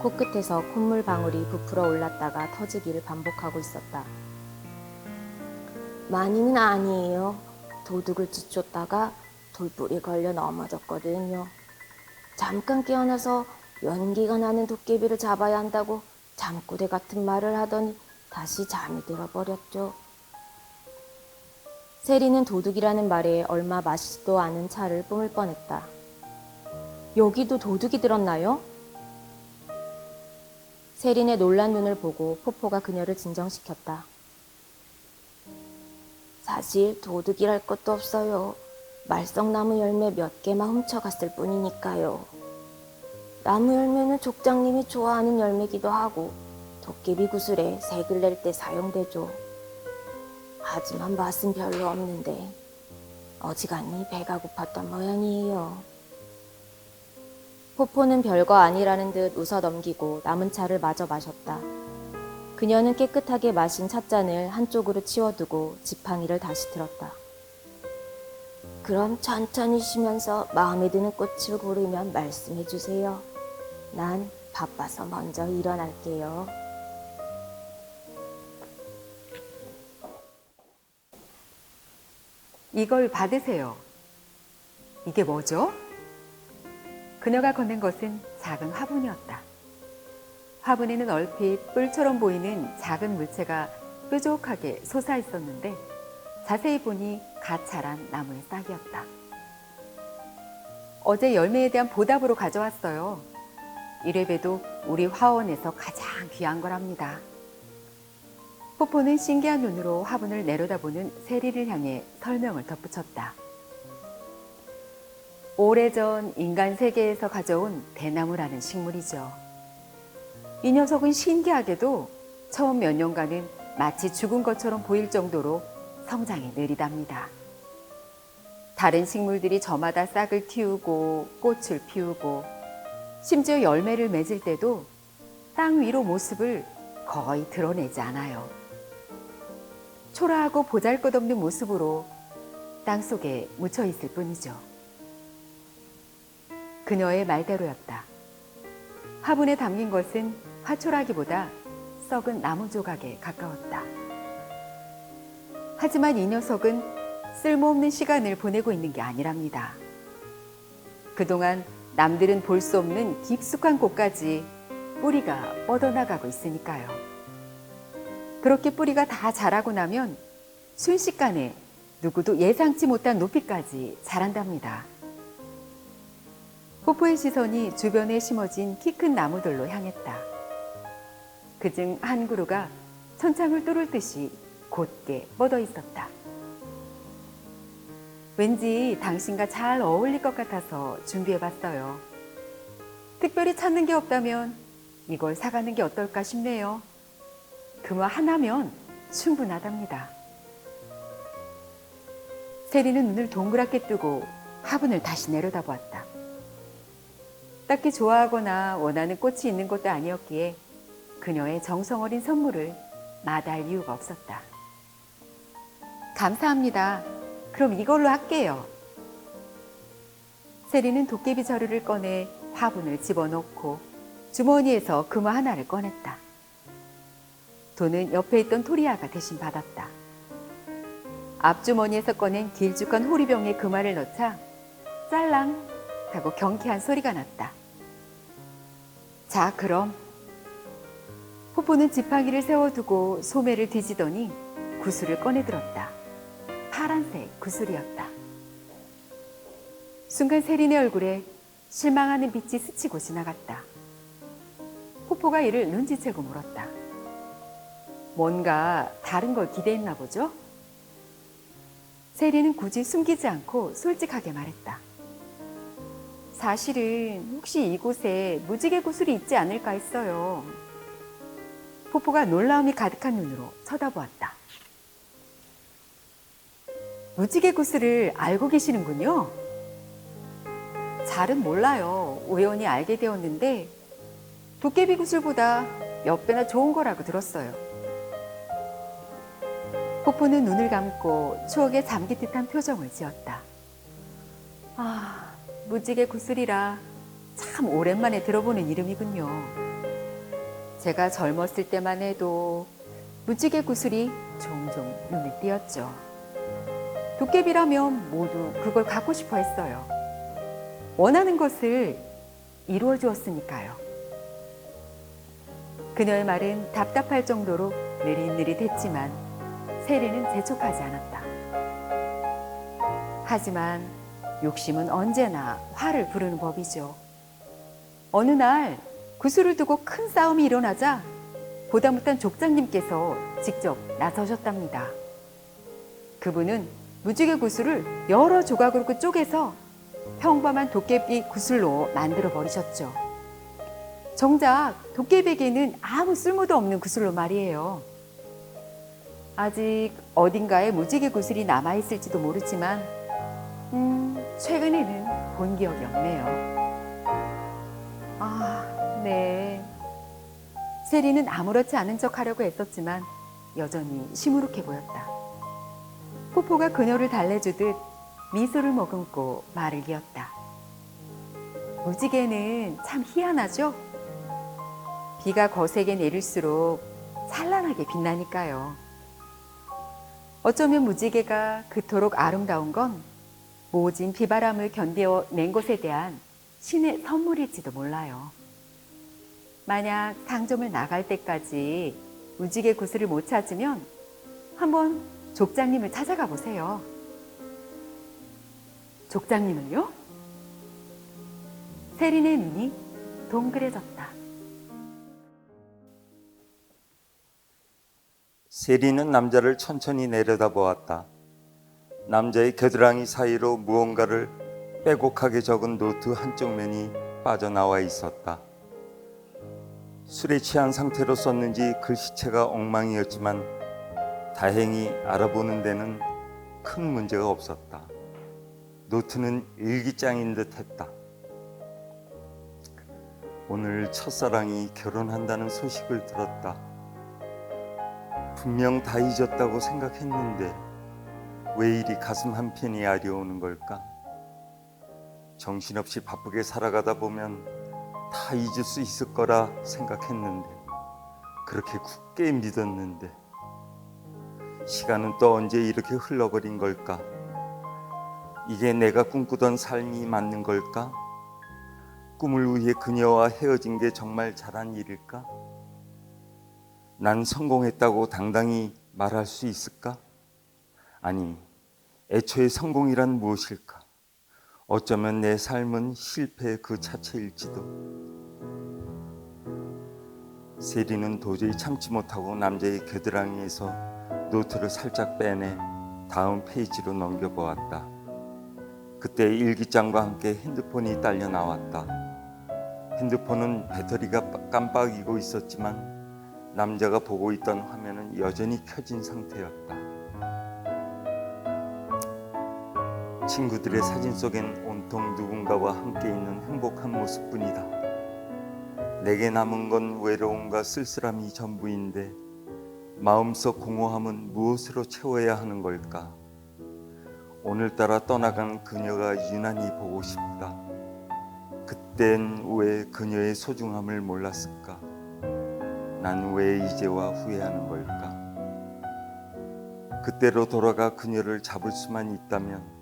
코끝에서 콧물 방울이 부풀어 올랐다가 터지기를 반복하고 있었다. 많이는 아니에요. 도둑을 쫓다가 돌불이 걸려 넘어졌거든요. 잠깐 깨어나서 연기가 나는 도깨비를 잡아야 한다고 잠꼬대 같은 말을 하더니 다시 잠이 들어버렸죠. 세리는 도둑이라는 말에 얼마 마시지도 않은 차를 뿜을 뻔했다. 여기도 도둑이 들었나요? 세린의 놀란 눈을 보고 포포가 그녀를 진정시켰다. 사실 도둑이랄 것도 없어요. 말썽나무 열매 몇 개만 훔쳐갔을 뿐이니까요. 나무 열매는 족장님이 좋아하는 열매기도 하고 도깨비 구슬에 색을 낼 때 사용되죠. 하지만 맛은 별로 없는데 어지간히 배가 고팠던 모양이에요. 포포는 별거 아니라는 듯 웃어 넘기고 남은 차를 마저 마셨다. 그녀는 깨끗하게 마신 찻잔을 한쪽으로 치워두고 지팡이를 다시 들었다. 그럼 천천히 쉬면서 마음에 드는 꽃을 고르면 말씀해 주세요. 난 바빠서 먼저 일어날게요. 이걸 받으세요. 이게 뭐죠? 그녀가 건넨 것은 작은 화분이었다. 화분에는 얼핏 뿔처럼 보이는 작은 물체가 뾰족하게 솟아 있었는데 자세히 보니 갓 자란 나무의 싹이었다. 어제 열매에 대한 보답으로 가져왔어요. 이래봬도 우리 화원에서 가장 귀한 거랍니다. 포포는 신기한 눈으로 화분을 내려다보는 세리를 향해 설명을 덧붙였다. 오래전 인간 세계에서 가져온 대나무라는 식물이죠. 이 녀석은 신기하게도 처음 몇 년간은 마치 죽은 것처럼 보일 정도로 성장이 느리답니다. 다른 식물들이 저마다 싹을 틔우고 꽃을 피우고 심지어 열매를 맺을 때도 땅 위로 모습을 거의 드러내지 않아요. 초라하고 보잘것없는 모습으로 땅 속에 묻혀 있을 뿐이죠. 그녀의 말대로였다. 화분에 담긴 것은 화초라기보다 썩은 나무 조각에 가까웠다. 하지만 이 녀석은 쓸모없는 시간을 보내고 있는 게 아니랍니다. 그동안 남들은 볼 수 없는 깊숙한 곳까지 뿌리가 뻗어나가고 있으니까요. 그렇게 뿌리가 다 자라고 나면 순식간에 누구도 예상치 못한 높이까지 자란답니다. 포포의 시선이 주변에 심어진 키 큰 나무들로 향했다. 그중 한 그루가 천창을 뚫을 듯이 곧게 뻗어 있었다. 왠지 당신과 잘 어울릴 것 같아서 준비해봤어요. 특별히 찾는 게 없다면 이걸 사가는 게 어떨까 싶네요. 금화 하나면 충분하답니다. 세리는 눈을 동그랗게 뜨고 화분을 다시 내려다보았다. 딱히 좋아하거나 원하는 꽃이 있는 것도 아니었기에 그녀의 정성 어린 선물을 마다할 이유가 없었다. 감사합니다. 그럼 이걸로 할게요. 세리는 도깨비 자루를 꺼내 화분을 집어넣고 주머니에서 금화 하나를 꺼냈다. 돈은 옆에 있던 토리아가 대신 받았다. 앞주머니에서 꺼낸 길쭉한 호리병에 금화를 넣자 짤랑 하고 경쾌한 소리가 났다. 자, 그럼. 포포는 지팡이를 세워두고 소매를 뒤지더니 구슬을 꺼내들었다. 파란색 구슬이었다. 순간 세린의 얼굴에 실망하는 빛이 스치고 지나갔다. 포포가 이를 눈치채고 물었다. 뭔가 다른 걸 기대했나 보죠? 세린은 굳이 숨기지 않고 솔직하게 말했다. 사실은 혹시 이곳에 무지개 구슬이 있지 않을까 했어요. 포포가 놀라움이 가득한 눈으로 쳐다보았다. 무지개 구슬을 알고 계시는군요. 잘은 몰라요. 우연히 알게 되었는데 도깨비 구슬보다 몇 배나 좋은 거라고 들었어요. 포포는 눈을 감고 추억에 잠긴 듯한 표정을 지었다. 아, 무지개 구슬이라 참 오랜만에 들어보는 이름이군요. 제가 젊었을 때만 해도 무지개 구슬이 종종 눈에 띄었죠. 도깨비라면 모두 그걸 갖고 싶어 했어요. 원하는 것을 이루어 주었으니까요. 그녀의 말은 답답할 정도로 느릿느릿했지만 세리는 재촉하지 않았다. 하지만 욕심은 언제나 화를 부르는 법이죠. 어느 날 구슬을 두고 큰 싸움이 일어나자 보다 못한 족장님께서 직접 나서셨답니다. 그분은 무지개 구슬을 여러 조각으로 쪼개서 평범한 도깨비 구슬로 만들어 버리셨죠. 정작 도깨비에게는 아무 쓸모도 없는 구슬로 말이에요. 아직 어딘가에 무지개 구슬이 남아있을지도 모르지만 최근에는 본 기억이 없네요. 네. 세리는 아무렇지 않은 척 하려고 애썼지만 여전히 시무룩해 보였다. 포포가 그녀를 달래주듯 미소를 머금고 말을 이었다. 무지개는 참 희한하죠? 비가 거세게 내릴수록 찬란하게 빛나니까요. 어쩌면 무지개가 그토록 아름다운 건 모진 비바람을 견뎌낸 것에 대한 신의 선물일지도 몰라요. 만약 상점을 나갈 때까지 무지개 구슬을 못 찾으면 한번 족장님을 찾아가 보세요. 족장님을요? 세린의 눈이 동그래졌다. 세리는 남자를 천천히 내려다보았다. 남자의 겨드랑이 사이로 무언가를 빼곡하게 적은 노트 한쪽 면이 빠져나와 있었다. 술에 취한 상태로 썼는지 글씨체가 엉망이었지만 다행히 알아보는 데는 큰 문제가 없었다. 노트는 일기장인 듯 했다. 오늘 첫사랑이 결혼한다는 소식을 들었다. 분명 다 잊었다고 생각했는데 왜 이리 가슴 한편이 아려오는 걸까? 정신없이 바쁘게 살아가다 보면 다 잊을 수 있을 거라 생각했는데, 그렇게 굳게 믿었는데 시간은 또 언제 이렇게 흘러버린 걸까? 이게 내가 꿈꾸던 삶이 맞는 걸까? 꿈을 위해 그녀와 헤어진 게 정말 잘한 일일까? 난 성공했다고 당당히 말할 수 있을까? 아니, 애초에 성공이란 무엇일까? 어쩌면 내 삶은 실패 그 자체일지도. 세리는 도저히 참지 못하고 남자의 겨드랑이에서 노트를 살짝 빼내 다음 페이지로 넘겨보았다. 그때 일기장과 함께 핸드폰이 딸려 나왔다. 핸드폰은 배터리가 깜빡이고 있었지만 남자가 보고 있던 화면은 여전히 켜진 상태였다. 친구들의 사진 속엔 온통 누군가와 함께 있는 행복한 모습뿐이다. 내게 남은 건 외로움과 쓸쓸함이 전부인데 마음속 공허함은 무엇으로 채워야 하는 걸까? 오늘따라 떠나간 그녀가 유난히 보고 싶다. 그땐 왜 그녀의 소중함을 몰랐을까? 난 왜 이제와 후회하는 걸까? 그때로 돌아가 그녀를 잡을 수만 있다면,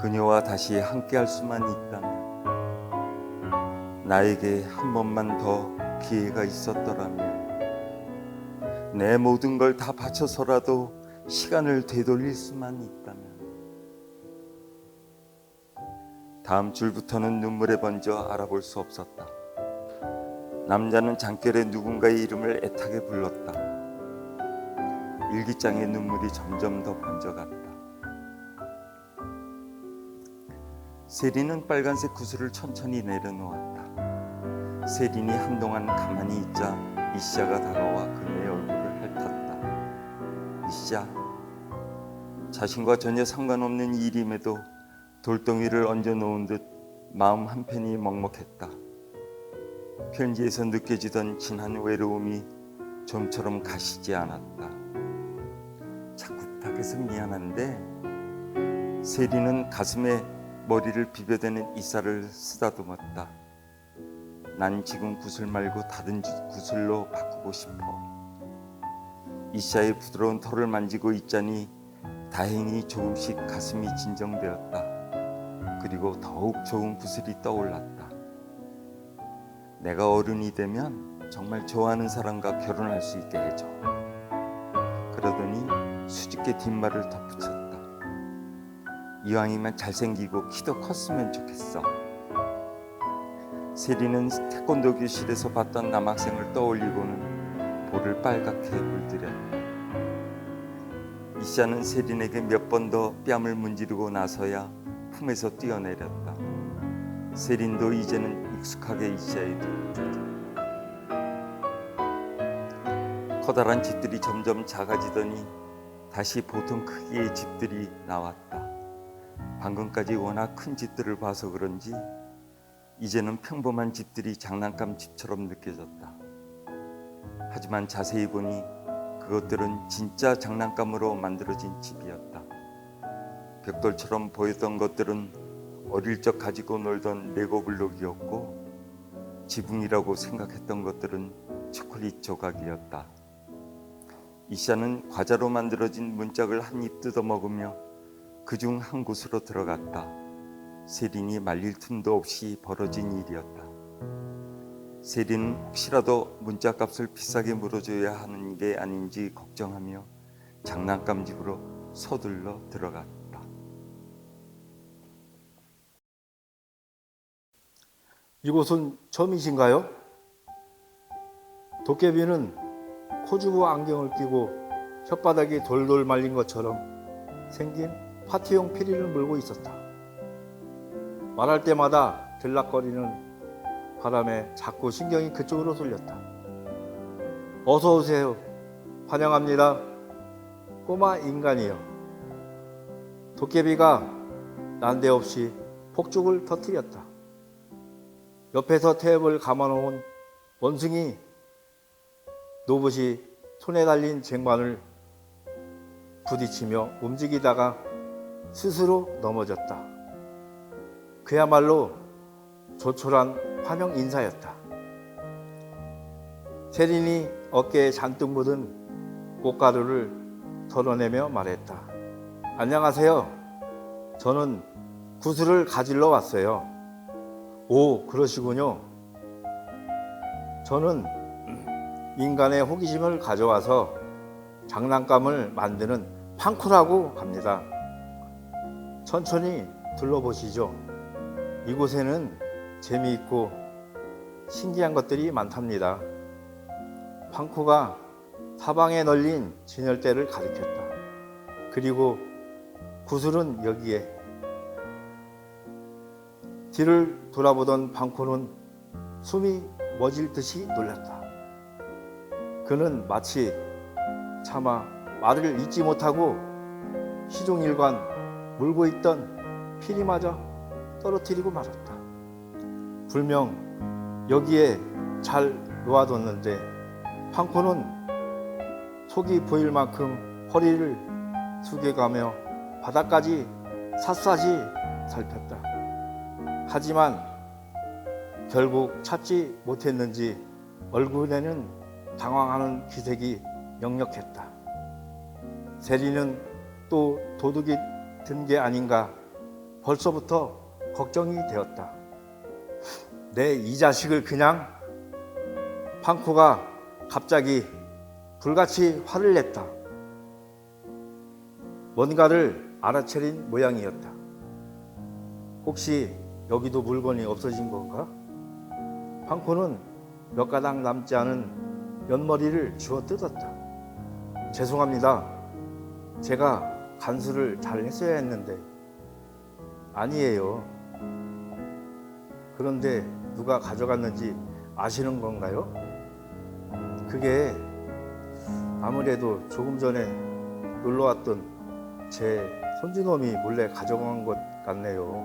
그녀와 다시 함께할 수만 있다면, 나에게 한 번만 더 기회가 있었더라면, 내 모든 걸 다 바쳐서라도 시간을 되돌릴 수만 있다면. 다음 줄부터는 눈물에 번져 알아볼 수 없었다. 남자는 장결에 누군가의 이름을 애타게 불렀다. 일기장에 눈물이 점점 더 번져갔다. 세린은 빨간색 구슬을 천천히 내려놓았다. 세린이 한동안 가만히 있자 이씨아가 다가와 그녀의 얼굴을 핥았다. 이씨아, 자신과 전혀 상관없는 일임에도 돌덩이를 얹어놓은 듯 마음 한편이 먹먹했다. 편지에서 느껴지던 진한 외로움이 좀처럼 가시지 않았다. 자꾸 부탁해서 미안한데, 세리는 가슴에 머리를 비벼대는 이살을 쓰다듬었다. 난 지금 구슬 말고 다른 구슬로 바꾸고 싶어. 이샤의 부드러운 털을 만지고 있자니 다행히 조금씩 가슴이 진정되었다. 그리고 더욱 좋은 구슬이 떠올랐다. 내가 어른이 되면 정말 좋아하는 사람과 결혼할 수 있게 해줘. 그러더니 수줍게 뒷말을 덧붙였다. 이왕이면 잘생기고 키도 컸으면 좋겠어. 세리는 태권도 교실에서 봤던 남학생을 떠올리고는 볼을 빨갛게 물들였다. 이샤는 세린에게 몇 번 더 뺨을 문지르고 나서야 품에서 뛰어내렸다. 세린도 이제는 익숙하게 이샤에 들었다. 커다란 집들이 점점 작아지더니 다시 보통 크기의 집들이 나왔다. 방금까지 워낙 큰 집들을 봐서 그런지 이제는 평범한 집들이 장난감 집처럼 느껴졌다. 하지만 자세히 보니 그것들은 진짜 장난감으로 만들어진 집이었다. 벽돌처럼 보였던 것들은 어릴 적 가지고 놀던 레고 블록이었고, 지붕이라고 생각했던 것들은 초콜릿 조각이었다. 이샤는 과자로 만들어진 문짝을 한 입 뜯어 먹으며 그중 한 곳으로 들어갔다. 세린이 말릴 틈도 없이 벌어진 일이었다. 세린은 혹시라도 문짝값을 비싸게 물어줘야 하는 게 아닌지 걱정하며 장난감 집으로 서둘러 들어갔다. 이곳은 처음이신가요? 도깨비는 코주부 안경을 끼고 혓바닥이 돌돌 말린 것처럼 생긴 파티용 피리를 물고 있었다. 말할 때마다 들락거리는 바람에 자꾸 신경이 그쪽으로 쏠렸다. 어서 오세요. 환영합니다. 꼬마 인간이요. 도깨비가 난데없이 폭죽을 터뜨렸다. 옆에서 태엽을 감아놓은 원숭이 노붓이 손에 달린 쟁반을 부딪히며 움직이다가 스스로 넘어졌다. 그야말로 조촐한 환영 인사였다. 세린이 어깨에 잔뜩 묻은 꽃가루를 덜어내며 말했다. 안녕하세요. 저는 구슬을 가지러 왔어요. 오, 그러시군요. 저는 인간의 호기심을 가져와서 장난감을 만드는 팡쿠라고 합니다. 천천히 둘러보시죠. 이곳에는 재미있고 신기한 것들이 많답니다. 팡쿠가 사방에 널린 진열대를 가리켰다. 그리고 구슬은 여기에. 뒤를 돌아보던 팡쿠는 숨이 멎을 듯이 놀랐다. 그는 마치 차마 말을 잇지 못하고 시종일관 물고 있던 피리마저 떨어뜨리고 말았다. 분명 여기에 잘 놓아뒀는데 팡코는 속이 보일 만큼 허리를 숙여가며 바닥까지 샅샅이 살폈다. 하지만 결국 찾지 못했는지 얼굴에는 당황하는 기색이 역력했다. 세리는 또 도둑이 든 게 아닌가 벌써부터 걱정이 되었다. 내 이 자식을 그냥. 팡코가 갑자기 불같이 화를 냈다. 뭔가를 알아차린 모양이었다. 혹시 여기도 물건이 없어진 건가? 팡코는 몇 가닥 남지 않은 연머리를 주워 뜯었다. 죄송합니다. 제가 간수를 잘 했어야 했는데. 아니에요. 그런데 누가 가져갔는지 아시는 건가요? 그게 아무래도 조금 전에 놀러왔던 제 손주놈이 몰래 가져간 것 같네요.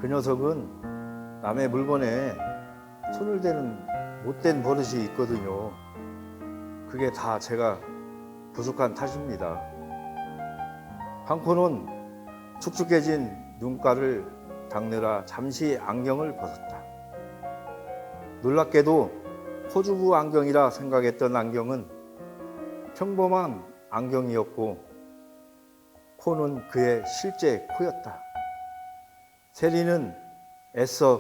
그 녀석은 남의 물건에 손을 대는 못된 버릇이 있거든요. 그게 다 제가 부족한 탓입니다. 팡코는 축축해진 눈가를 닦느라 잠시 안경을 벗었다. 놀랍게도 코주부 안경이라 생각했던 안경은 평범한 안경이었고 코는 그의 실제 코였다. 세리는 애써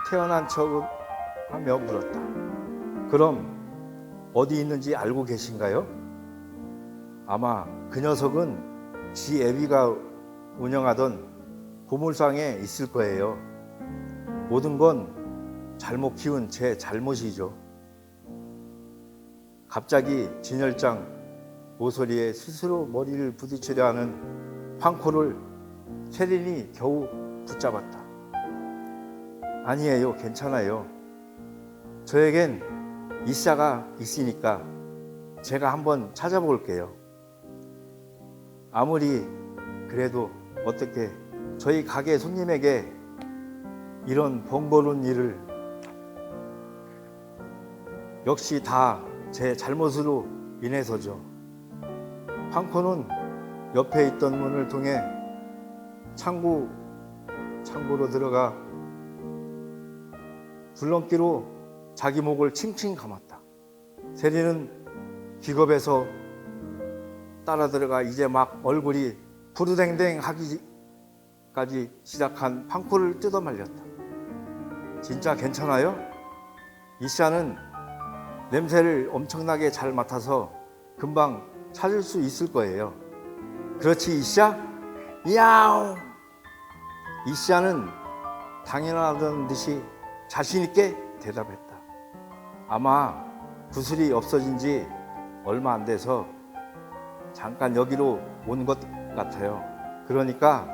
태어난 척하며 물었다. 그럼 어디 있는지 알고 계신가요? 아마 그 녀석은 지 애비가 운영하던 보물상에 있을 거예요. 모든 건 잘못 키운 제 잘못이죠. 갑자기 진열장 모서리에 스스로 머리를 부딪히려 하는 황코를 세린이 겨우 붙잡았다. 아니에요, 괜찮아요. 저에겐 이샤가 있으니까 제가 한번 찾아볼게요. 아무리 그래도 어떻게 저희 가게 손님에게 이런 번거로운 일을, 역시 다 제 잘못으로 인해서죠. 황코는 옆에 있던 문을 통해 창고로 들어가 줄넘기로 자기 목을 칭칭 감았다. 세리는 기겁해서 따라 들어가 이제 막 얼굴이 부르댕댕 하기까지 시작한 황코를 뜯어 말렸다. 진짜 괜찮아요? 이샤는 냄새를 엄청나게 잘 맡아서 금방 찾을 수 있을 거예요. 그렇지, 이샤? 야옹! 이샤는 당연하던 듯이 자신 있게 대답했다. 아마 구슬이 없어진 지 얼마 안 돼서 잠깐 여기로 온 것 같아요. 그러니까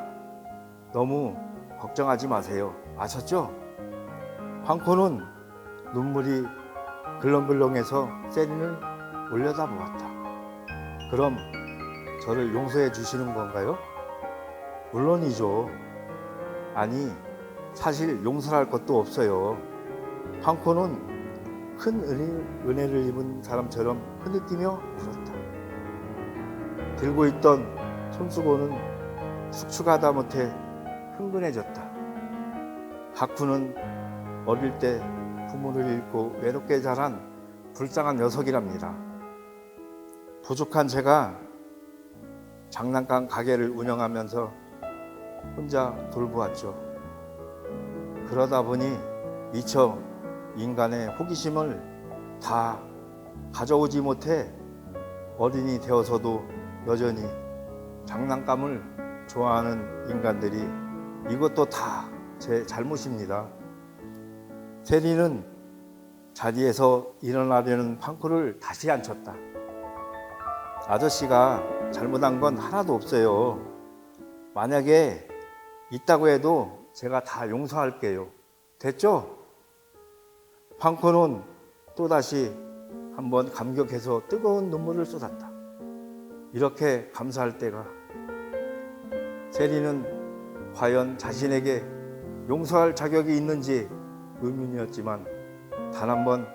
너무 걱정하지 마세요. 아셨죠? 황코는 눈물이 글렁글렁해서 세린을 올려다보았다. 그럼 저를 용서해 주시는 건가요? 물론이죠. 아니, 사실 용서할 것도 없어요. 황코는 큰 은혜를 입은 사람처럼 흐느끼며 울었다. 들고 있던 손수건은 축축하다 못해 흥분해졌다. 하쿠는 어릴 때 부모를 잃고 외롭게 자란 불쌍한 녀석이랍니다. 부족한 제가 장난감 가게를 운영하면서 혼자 돌보았죠. 그러다 보니 미처 인간의 호기심을 다 가져오지 못해 어린이 되어서도 여전히 장난감을 좋아하는 인간들이 이것도 다 제 잘못입니다. 세리는 자리에서 일어나려는 황코를 다시 앉혔다. 아저씨가 잘못한 건 하나도 없어요. 만약에 있다고 해도 제가 다 용서할게요. 됐죠? 황코는 또다시 한번 감격해서 뜨거운 눈물을 쏟았다. 이렇게 감사할 때가. 세리는 과연 자신에게 용서할 자격이 있는지 의문이었지만 단 한 번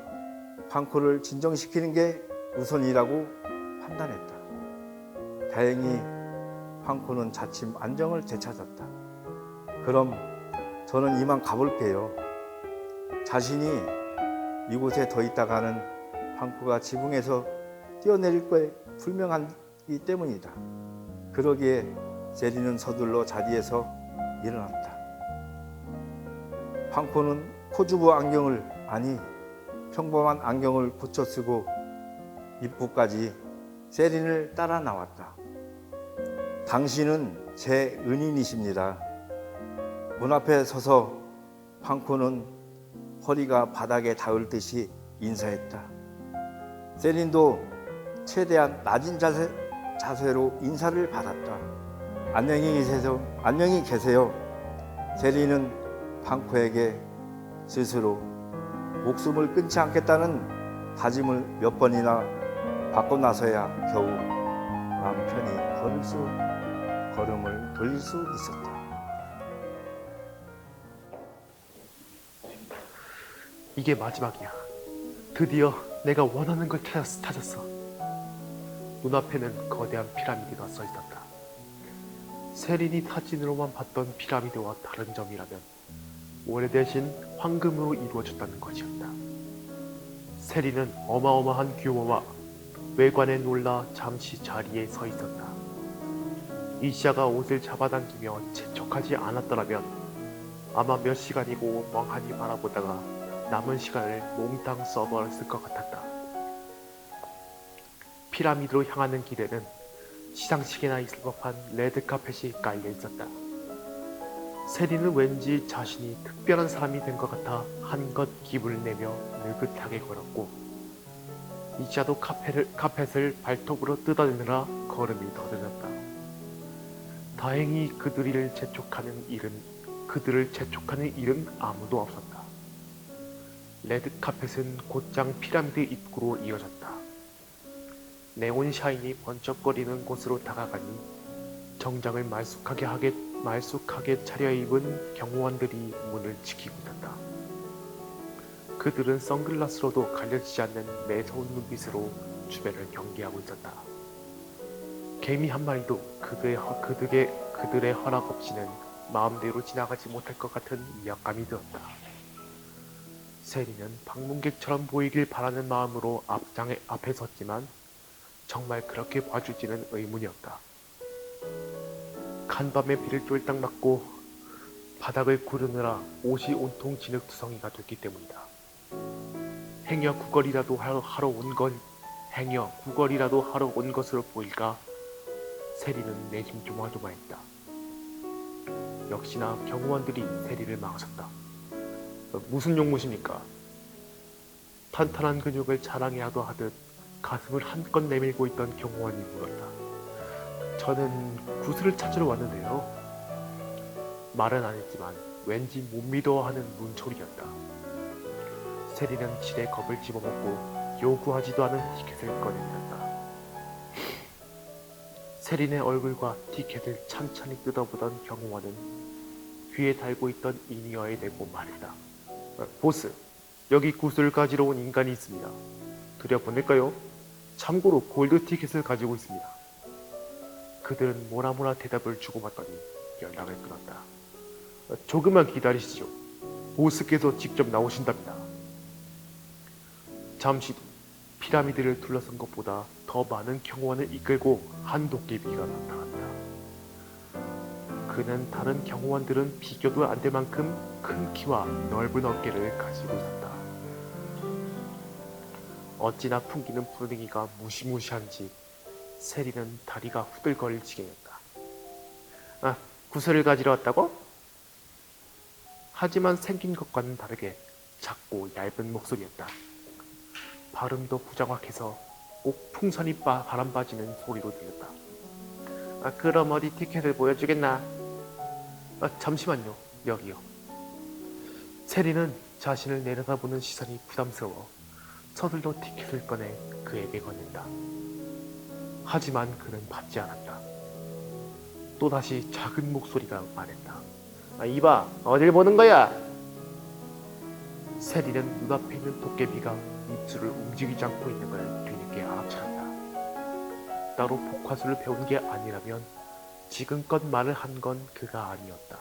황코를 진정시키는 게 우선이라고 판단했다. 다행히 황코는 자칫 안정을 되찾았다. 그럼 저는 이만 가볼게요. 자신이 이곳에 더 있다가는 황코가 지붕에서 뛰어내릴 게 분명하기 때문이다. 그러기에 세리는 서둘러 자리에서 일어났다. 황코는 코주부 안경을, 아니 평범한 안경을 고쳐 쓰고 입구까지 세린을 따라 나왔다. 당신은 제 은인이십니다. 문 앞에 서서 황코는 허리가 바닥에 닿을 듯이 인사했다. 세린도 최대한 낮은 자세로 인사를 받았다. 안녕히 계세요. 세린은 황코에게 스스로 목숨을 끊지 않겠다는 다짐을 몇 번이나 받고 나서야 겨우 마음 편히 걸음을 돌릴 수 있었다. 이게 마지막이야. 드디어 내가 원하는 걸 찾았어. 눈앞에는 거대한 피라미드가 써 있었다. 세린이 사진으로만 봤던 피라미드와 다른 점이라면 오래되신 황금으로 이루어졌다는 것이었다. 세린은 어마어마한 규모와 외관에 놀라 잠시 자리에 서 있었다. 이시아가 옷을 잡아당기며 재촉하지 않았더라면 아마 몇 시간이고 멍하니 바라보다가 남은 시간을 몽땅 써버렸을 것 같았다. 피라미드로 향하는 길에는 시상식에나 있을 법한 레드카펫이 깔려 있었다. 세리는 왠지 자신이 특별한 사람이 된 것 같아 한껏 기분을 내며 느긋하게 걸었고, 이시아도 카펫을 발톱으로 뜯어내느라 걸음이 더뎌졌다. 다행히 그들을 재촉하는 일은 아무도 없었다. 레드카펫은 곧장 피라미드 입구로 이어졌다. 네온샤인이 번쩍거리는 곳으로 다가가니 정장을 말쑥하게 차려입은 경호원들이 문을 지키고 있었다. 그들은 선글라스로도 가려지지 않는 매서운 눈빛으로 주변을 경계하고 있었다. 개미 한 마리도 그들의 허락 없이는 마음대로 지나가지 못할 것 같은 위압감이 들었다. 세리는 방문객처럼 보이길 바라는 마음으로 앞에 섰지만 정말 그렇게 봐줄지는 의문이었다. 간밤에 비를 쫄딱 맞고 바닥을 구르느라 옷이 온통 진흙투성이가 됐기 때문이다. 행여 구걸이라도 하러 온 것으로 보일까 세리는 내심 조마조마했다. 역시나 경호원들이 세리를 막아섰다. 무슨 용무십니까? 탄탄한 근육을 자랑이라도 하듯 가슴을 한껏 내밀고 있던 경호원이 물었다. 저는 구슬을 찾으러 왔는데요. 말은 안 했지만 왠지 못 믿어하는 문초리였다. 세리는 지레 겁을 집어먹고 요구하지도 않은 티켓을 꺼내들었다. 세린의 얼굴과 티켓을 찬찬히 뜯어보던 경호원은 귀에 달고 있던 이니어에 대고 말했다. 보스, 여기 구슬을 가지러 온 인간이 있습니다. 들여보낼까요? 참고로 골드 티켓을 가지고 있습니다. 그들은 뭐라뭐라 대답을 주고받더니 연락을 끊었다. 조금만 기다리시죠. 보스께서 직접 나오신답니다. 잠시 뒤 피라미드를 둘러선 것보다 더 많은 경호원을 이끌고 한 도깨비가 나타났다. 그는 다른 경호원들은 비교도 안 될 만큼 큰 키와 넓은 어깨를 가지고 있었다. 어찌나 풍기는 분위기가 무시무시한지 세리는 다리가 후들거릴 지경이었다. 구슬을 가지러 왔다고? 하지만 생긴 것과는 다르게 작고 얇은 목소리였다. 발음도 부정확해서 꼭 풍선이 바람 빠지는 소리로 들렸다. 그럼 어디 티켓을 보여주겠나? 잠시만요, 여기요. 세리는 자신을 내려다보는 시선이 부담스러워 서둘러 티켓을 꺼내 그에게 건넨다. 하지만 그는 받지 않았다. 또다시 작은 목소리가 말했다. 이봐, 어딜 보는 거야? 세리는 눈앞에 있는 도깨비가 입술을 움직이지 않고 있는 걸 뒤늦게 알아차렸다. 따로 복화술을 배운 게 아니라면 지금껏 말을 한 건 그가 아니었다.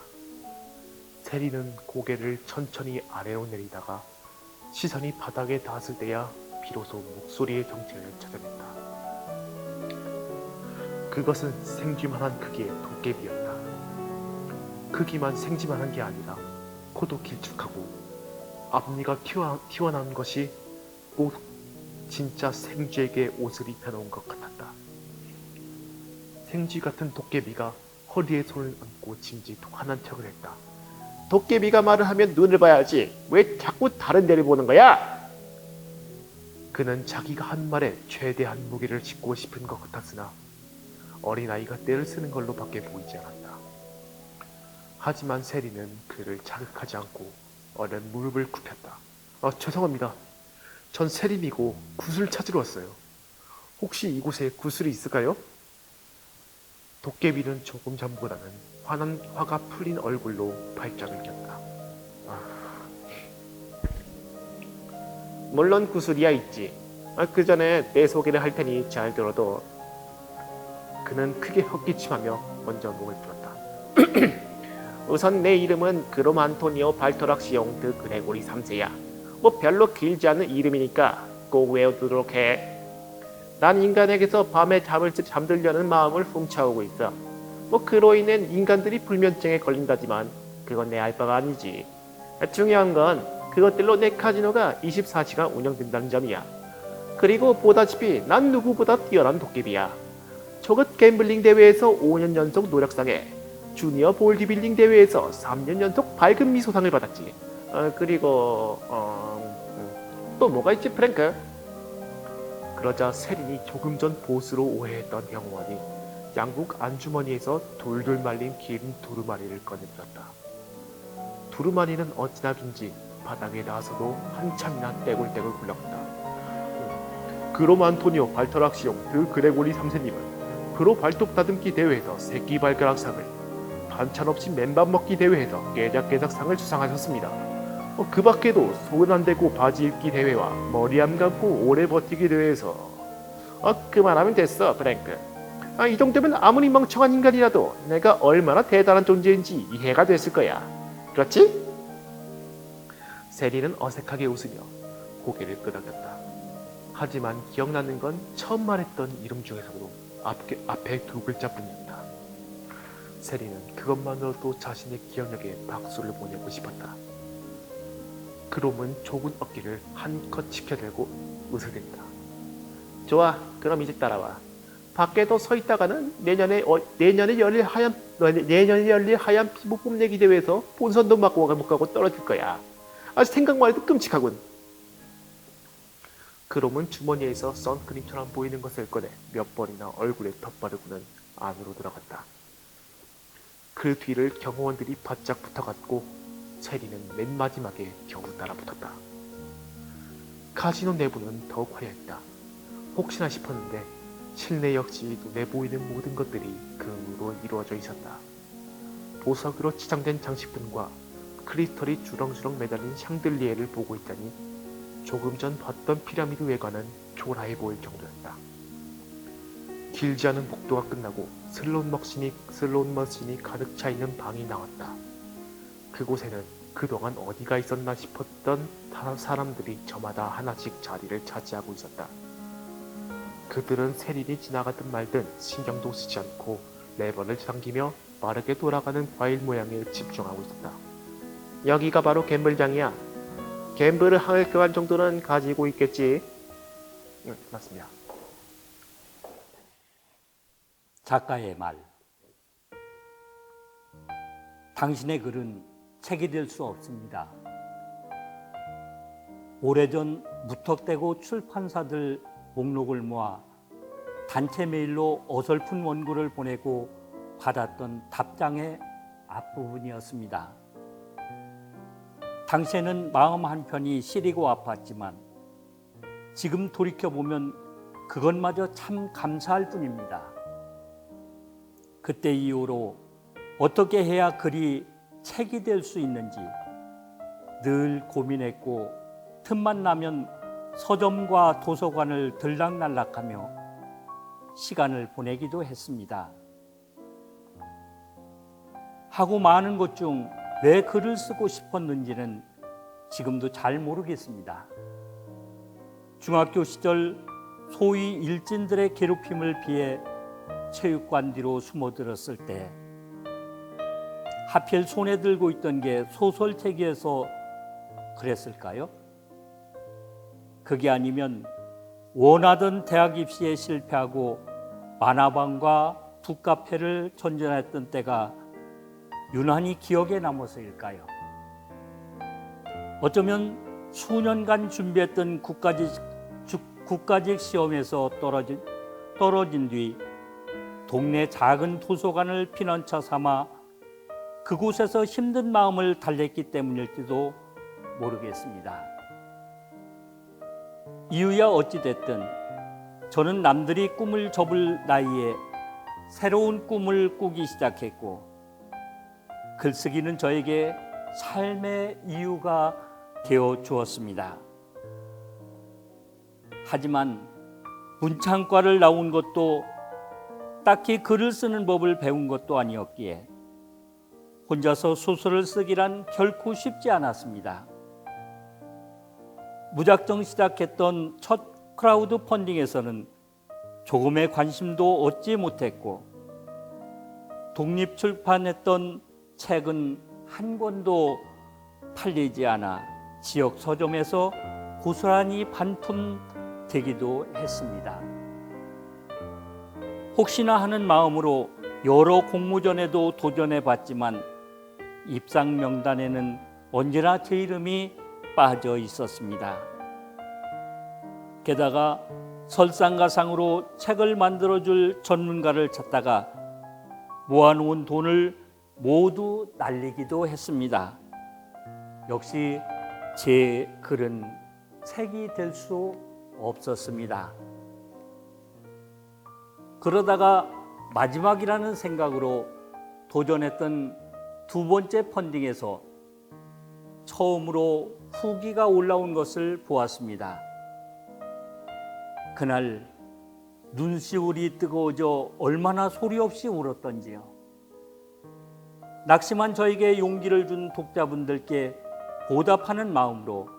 세리는 고개를 천천히 아래로 내리다가 시선이 바닥에 닿았을 때야 비로소 목소리의 정체를 찾아냈다. 그것은 생쥐만한 크기의 도깨비였다. 크기만 생쥐만한 게 아니라 코도 길쭉하고 앞니가 튀어나온 것이 꼭 진짜 생쥐에게 옷을 입혀놓은 것 같았다. 생쥐 같은 도깨비가 허리에 손을 얹고 짐짓환한 척을 했다. 도깨비가 말을 하면 눈을 봐야지. 왜 자꾸 다른 데를 보는 거야? 그는 자기가 한 말에 최대한 무게를 싣고 싶은 것 같았으나 어린아이가 떼를 쓰는 걸로 밖에 보이지 않았다. 하지만 세리는 그를 자극하지 않고 얼른 무릎을 굽혔다. 죄송합니다. 전 세린이고 구슬 찾으러 왔어요. 혹시 이곳에 구슬이 있을까요? 도깨비는 조금 전보다는 화가 풀린 얼굴로 발작을 꼈다. 물론 구슬이야 있지. 그 전에 내 소개를 할 테니 잘 들어도. 그는 크게 헛기침하며 먼저 목을 풀었다. 우선 내 이름은 그롬 안토니오 발토락시옹 드 그레고리 3세야. 뭐 별로 길지 않은 이름이니까 꼭 외워두도록 해. 난 인간에게서 밤에 잠들려는 마음을 훔쳐오고 있어. 그로 인해 인간들이 불면증에 걸린다지만 그건 내 알 바가 아니지. 중요한 건 그것들로 내 카지노가 24시간 운영된다는 점이야. 그리고 보다시피 난 누구보다 뛰어난 도깨비야. 저것 갬블링 대회에서 5년 연속 노력상에, 주니어 볼디빌딩 대회에서 3년 연속 밝은 미소상을 받았지. 그리고 또 뭐가 있지, 프랭크? 그러자 세린이 조금 전 보스로 오해했던 경호원이 양국 안주머니에서 돌돌 말린 긴 두루마리를 꺼내들었다. 두루마리는 어찌나긴지 바닥에 닿아서도 한참이나 떼굴떼굴 굴렀다. 그롬 안토니오 발터락시용 드 그레고리 3세님은 프로 발톱 다듬기 대회에서 새끼 발가락상을, 반찬 없이 맨밥 먹기 대회에서 깨작깨작상을 수상하셨습니다. 그 밖에도 손 안 대고 바지 입기 대회와 머리 안 감고 오래 버티기 대회에서 그만하면 됐어, 프랭크. 이 정도면 아무리 멍청한 인간이라도 내가 얼마나 대단한 존재인지 이해가 됐을 거야. 그렇지? 세리는 어색하게 웃으며 고개를 끄덕였다. 하지만 기억나는 건 처음 말했던 이름 중에서도 앞에 두 글자뿐이었다. 세리는 그것만으로도 자신의 기억력에 박수를 보내고 싶었다. 그롬은 좁은 어깨를 한껏 치켜들고 으스댄다. 좋아, 그럼 이제 따라와. 밖에도 서 있다가는 내년에 열릴 하얀 피부 뽐내기 대회에서 본선도 못 가고 떨어질 거야. 아주 생각만 해도 끔찍하군. 그롬은 주머니에서 선크림처럼 보이는 것을 꺼내 몇 번이나 얼굴에 덧바르고는 안으로 들어갔다. 그 뒤를 경호원들이 바짝 붙어갔고 세리는 맨 마지막에 겨우 따라붙었다. 카지노 내부는 더욱 화려했다. 혹시나 싶었는데 실내 역시 눈에 보이는 모든 것들이 금으로 이루어져 있었다. 보석으로 치장된 장식품과 크리스털이 주렁주렁 매달린 샹들리에를 보고 있다니 조금 전 봤던 피라미드 외관은 초라해 보일 정도였다. 길지 않은 복도가 끝나고 슬롯 머신이 가득 차 있는 방이 나왔다. 그곳에는 그동안 어디가 있었나 싶었던 사람들이 저마다 하나씩 자리를 차지하고 있었다. 그들은 세린이 지나가든 말든 신경도 쓰지 않고 레버를 당기며 빠르게 돌아가는 과일 모양에 집중하고 있었다. 여기가 바로 갬블장이야. 갬블을 할 정도는 가지고 있겠지. 맞습니다. 작가의 말. 당신의 글은 책이 될 수 없습니다. 오래전 무턱대고 출판사들 목록을 모아 단체 메일로 어설픈 원고를 보내고 받았던 답장의 앞부분이었습니다. 당시에는 마음 한편이 시리고 아팠지만 지금 돌이켜보면 그것마저 참 감사할 뿐입니다. 그때 이후로 어떻게 해야 글이 책이 될 수 있는지 늘 고민했고 틈만 나면 서점과 도서관을 들락날락하며 시간을 보내기도 했습니다. 하고 많은 것 중 왜 글을 쓰고 싶었는지는 지금도 잘 모르겠습니다. 중학교 시절 소위 일진들의 괴롭힘을 피해 체육관 뒤로 숨어들었을 때 하필 손에 들고 있던 게 소설책이어서 그랬을까요? 그게 아니면 원하던 대학 입시에 실패하고 만화방과 북카페를 전전했던 때가 유난히 기억에 남아서일까요? 어쩌면 수년간 준비했던 국가직 시험에서 떨어진 뒤 동네 작은 도서관을 피난처 삼아 그곳에서 힘든 마음을 달랬기 때문일지도 모르겠습니다. 이유야 어찌됐든 저는 남들이 꿈을 접을 나이에 새로운 꿈을 꾸기 시작했고 글쓰기는 저에게 삶의 이유가 되어 주었습니다. 하지만 문창과를 나온 것도 딱히 글을 쓰는 법을 배운 것도 아니었기에 혼자서 소설을 쓰기란 결코 쉽지 않았습니다. 무작정 시작했던 첫 크라우드 펀딩에서는 조금의 관심도 얻지 못했고 독립출판했던 책은 한 권도 팔리지 않아 지역 서점에서 고스란히 반품되기도 했습니다. 혹시나 하는 마음으로 여러 공모전에도 도전해 봤지만 입상 명단에는 언제나 제 이름이 빠져 있었습니다. 게다가 설상가상으로 책을 만들어줄 전문가를 찾다가 모아놓은 돈을 모두 날리기도 했습니다. 역시 제 글은 책이 될 수 없었습니다. 그러다가 마지막이라는 생각으로 도전했던 두 번째 펀딩에서 처음으로 후기가 올라온 것을 보았습니다. 그날 눈시울이 뜨거워져 얼마나 소리 없이 울었던지요. 낙심한 저에게 용기를 준 독자분들께 보답하는 마음으로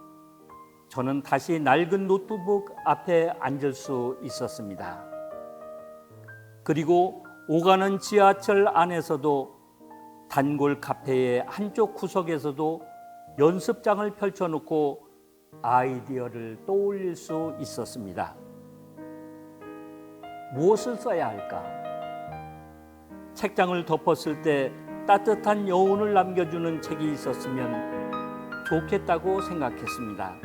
저는 다시 낡은 노트북 앞에 앉을 수 있었습니다. 그리고 오가는 지하철 안에서도 단골 카페의 한쪽 구석에서도 연습장을 펼쳐놓고 아이디어를 떠올릴 수 있었습니다. 무엇을 써야 할까? 책장을 덮었을 때 따뜻한 여운을 남겨주는 책이 있었으면 좋겠다고 생각했습니다.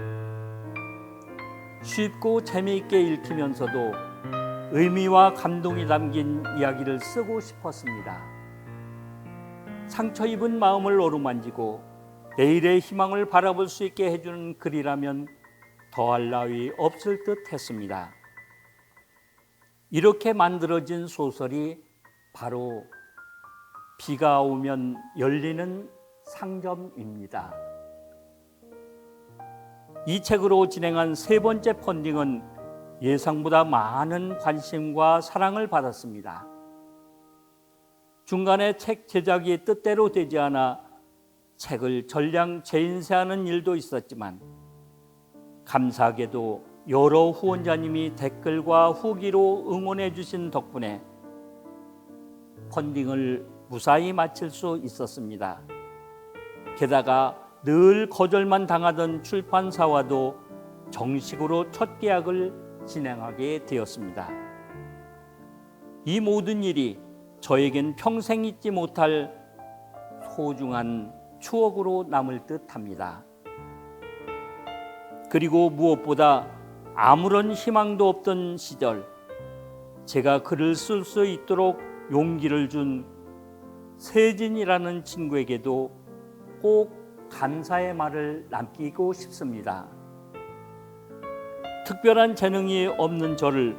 쉽고 재미있게 읽히면서도 의미와 감동이 담긴 이야기를 쓰고 싶었습니다. 상처 입은 마음을 어루만지고 내일의 희망을 바라볼 수 있게 해주는 글이라면 더할 나위 없을 듯 했습니다. 이렇게 만들어진 소설이 바로 비가 오면 열리는 상점입니다. 이 책으로 진행한 세 번째 펀딩은 예상보다 많은 관심과 사랑을 받았습니다. 중간에 책 제작이 뜻대로 되지 않아 책을 전량 재인쇄하는 일도 있었지만 감사하게도 여러 후원자님이 댓글과 후기로 응원해 주신 덕분에 펀딩을 무사히 마칠 수 있었습니다. 게다가 늘 거절만 당하던 출판사와도 정식으로 첫 계약을 진행하게 되었습니다. 이 모든 일이 저에겐 평생 잊지 못할 소중한 추억으로 남을 듯합니다. 그리고 무엇보다 아무런 희망도 없던 시절 제가 글을 쓸 수 있도록 용기를 준 세진이라는 친구에게도 꼭 감사의 말을 남기고 싶습니다. 특별한 재능이 없는 저를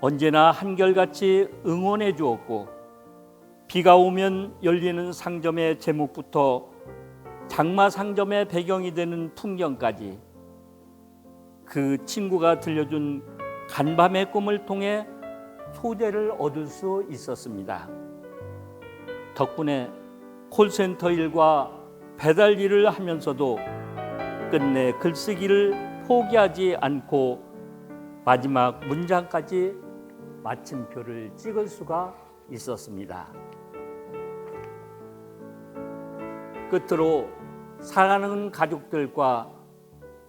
언제나 한결같이 응원해 주었고 비가 오면 열리는 상점의 제목부터 장마 상점의 배경이 되는 풍경까지 그 친구가 들려준 간밤의 꿈을 통해 소재를 얻을 수 있었습니다. 덕분에 콜센터 일과 배달 일을 하면서도 끝내 글쓰기를 포기하지 않고 마지막 문장까지 마침표를 찍을 수가 있었습니다. 끝으로 사랑하는 가족들과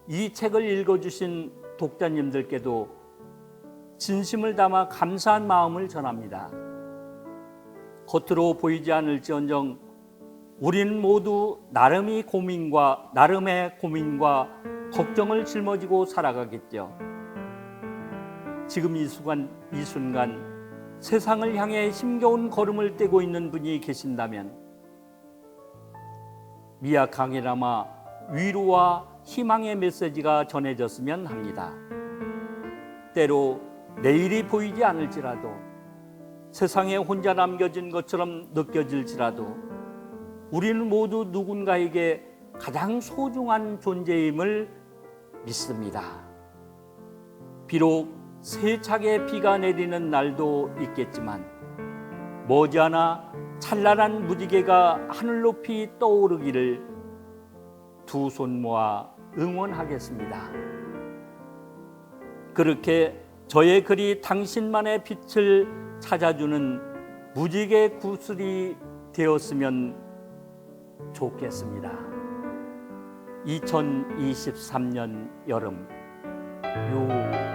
이 책을 읽어주신 독자님들께도 진심을 담아 감사한 마음을 전합니다. 겉으로 보이지 않을지언정 우리는 모두 나름의 고민과 걱정을 짊어지고 살아가겠죠. 지금 이 순간 세상을 향해 힘겨운 걸음을 떼고 있는 분이 계신다면 미약하게나마 위로와 희망의 메시지가 전해졌으면 합니다. 때로 내일이 보이지 않을지라도 세상에 혼자 남겨진 것처럼 느껴질지라도 우리는 모두 누군가에게 가장 소중한 존재임을 믿습니다. 비록 세차게 비가 내리는 날도 있겠지만 머지않아 찬란한 무지개가 하늘 높이 떠오르기를 두 손 모아 응원하겠습니다. 그렇게 저의 글이 당신만의 빛을 찾아주는 무지개 구슬이 되었으면 좋겠습니다. 2023년 여름 유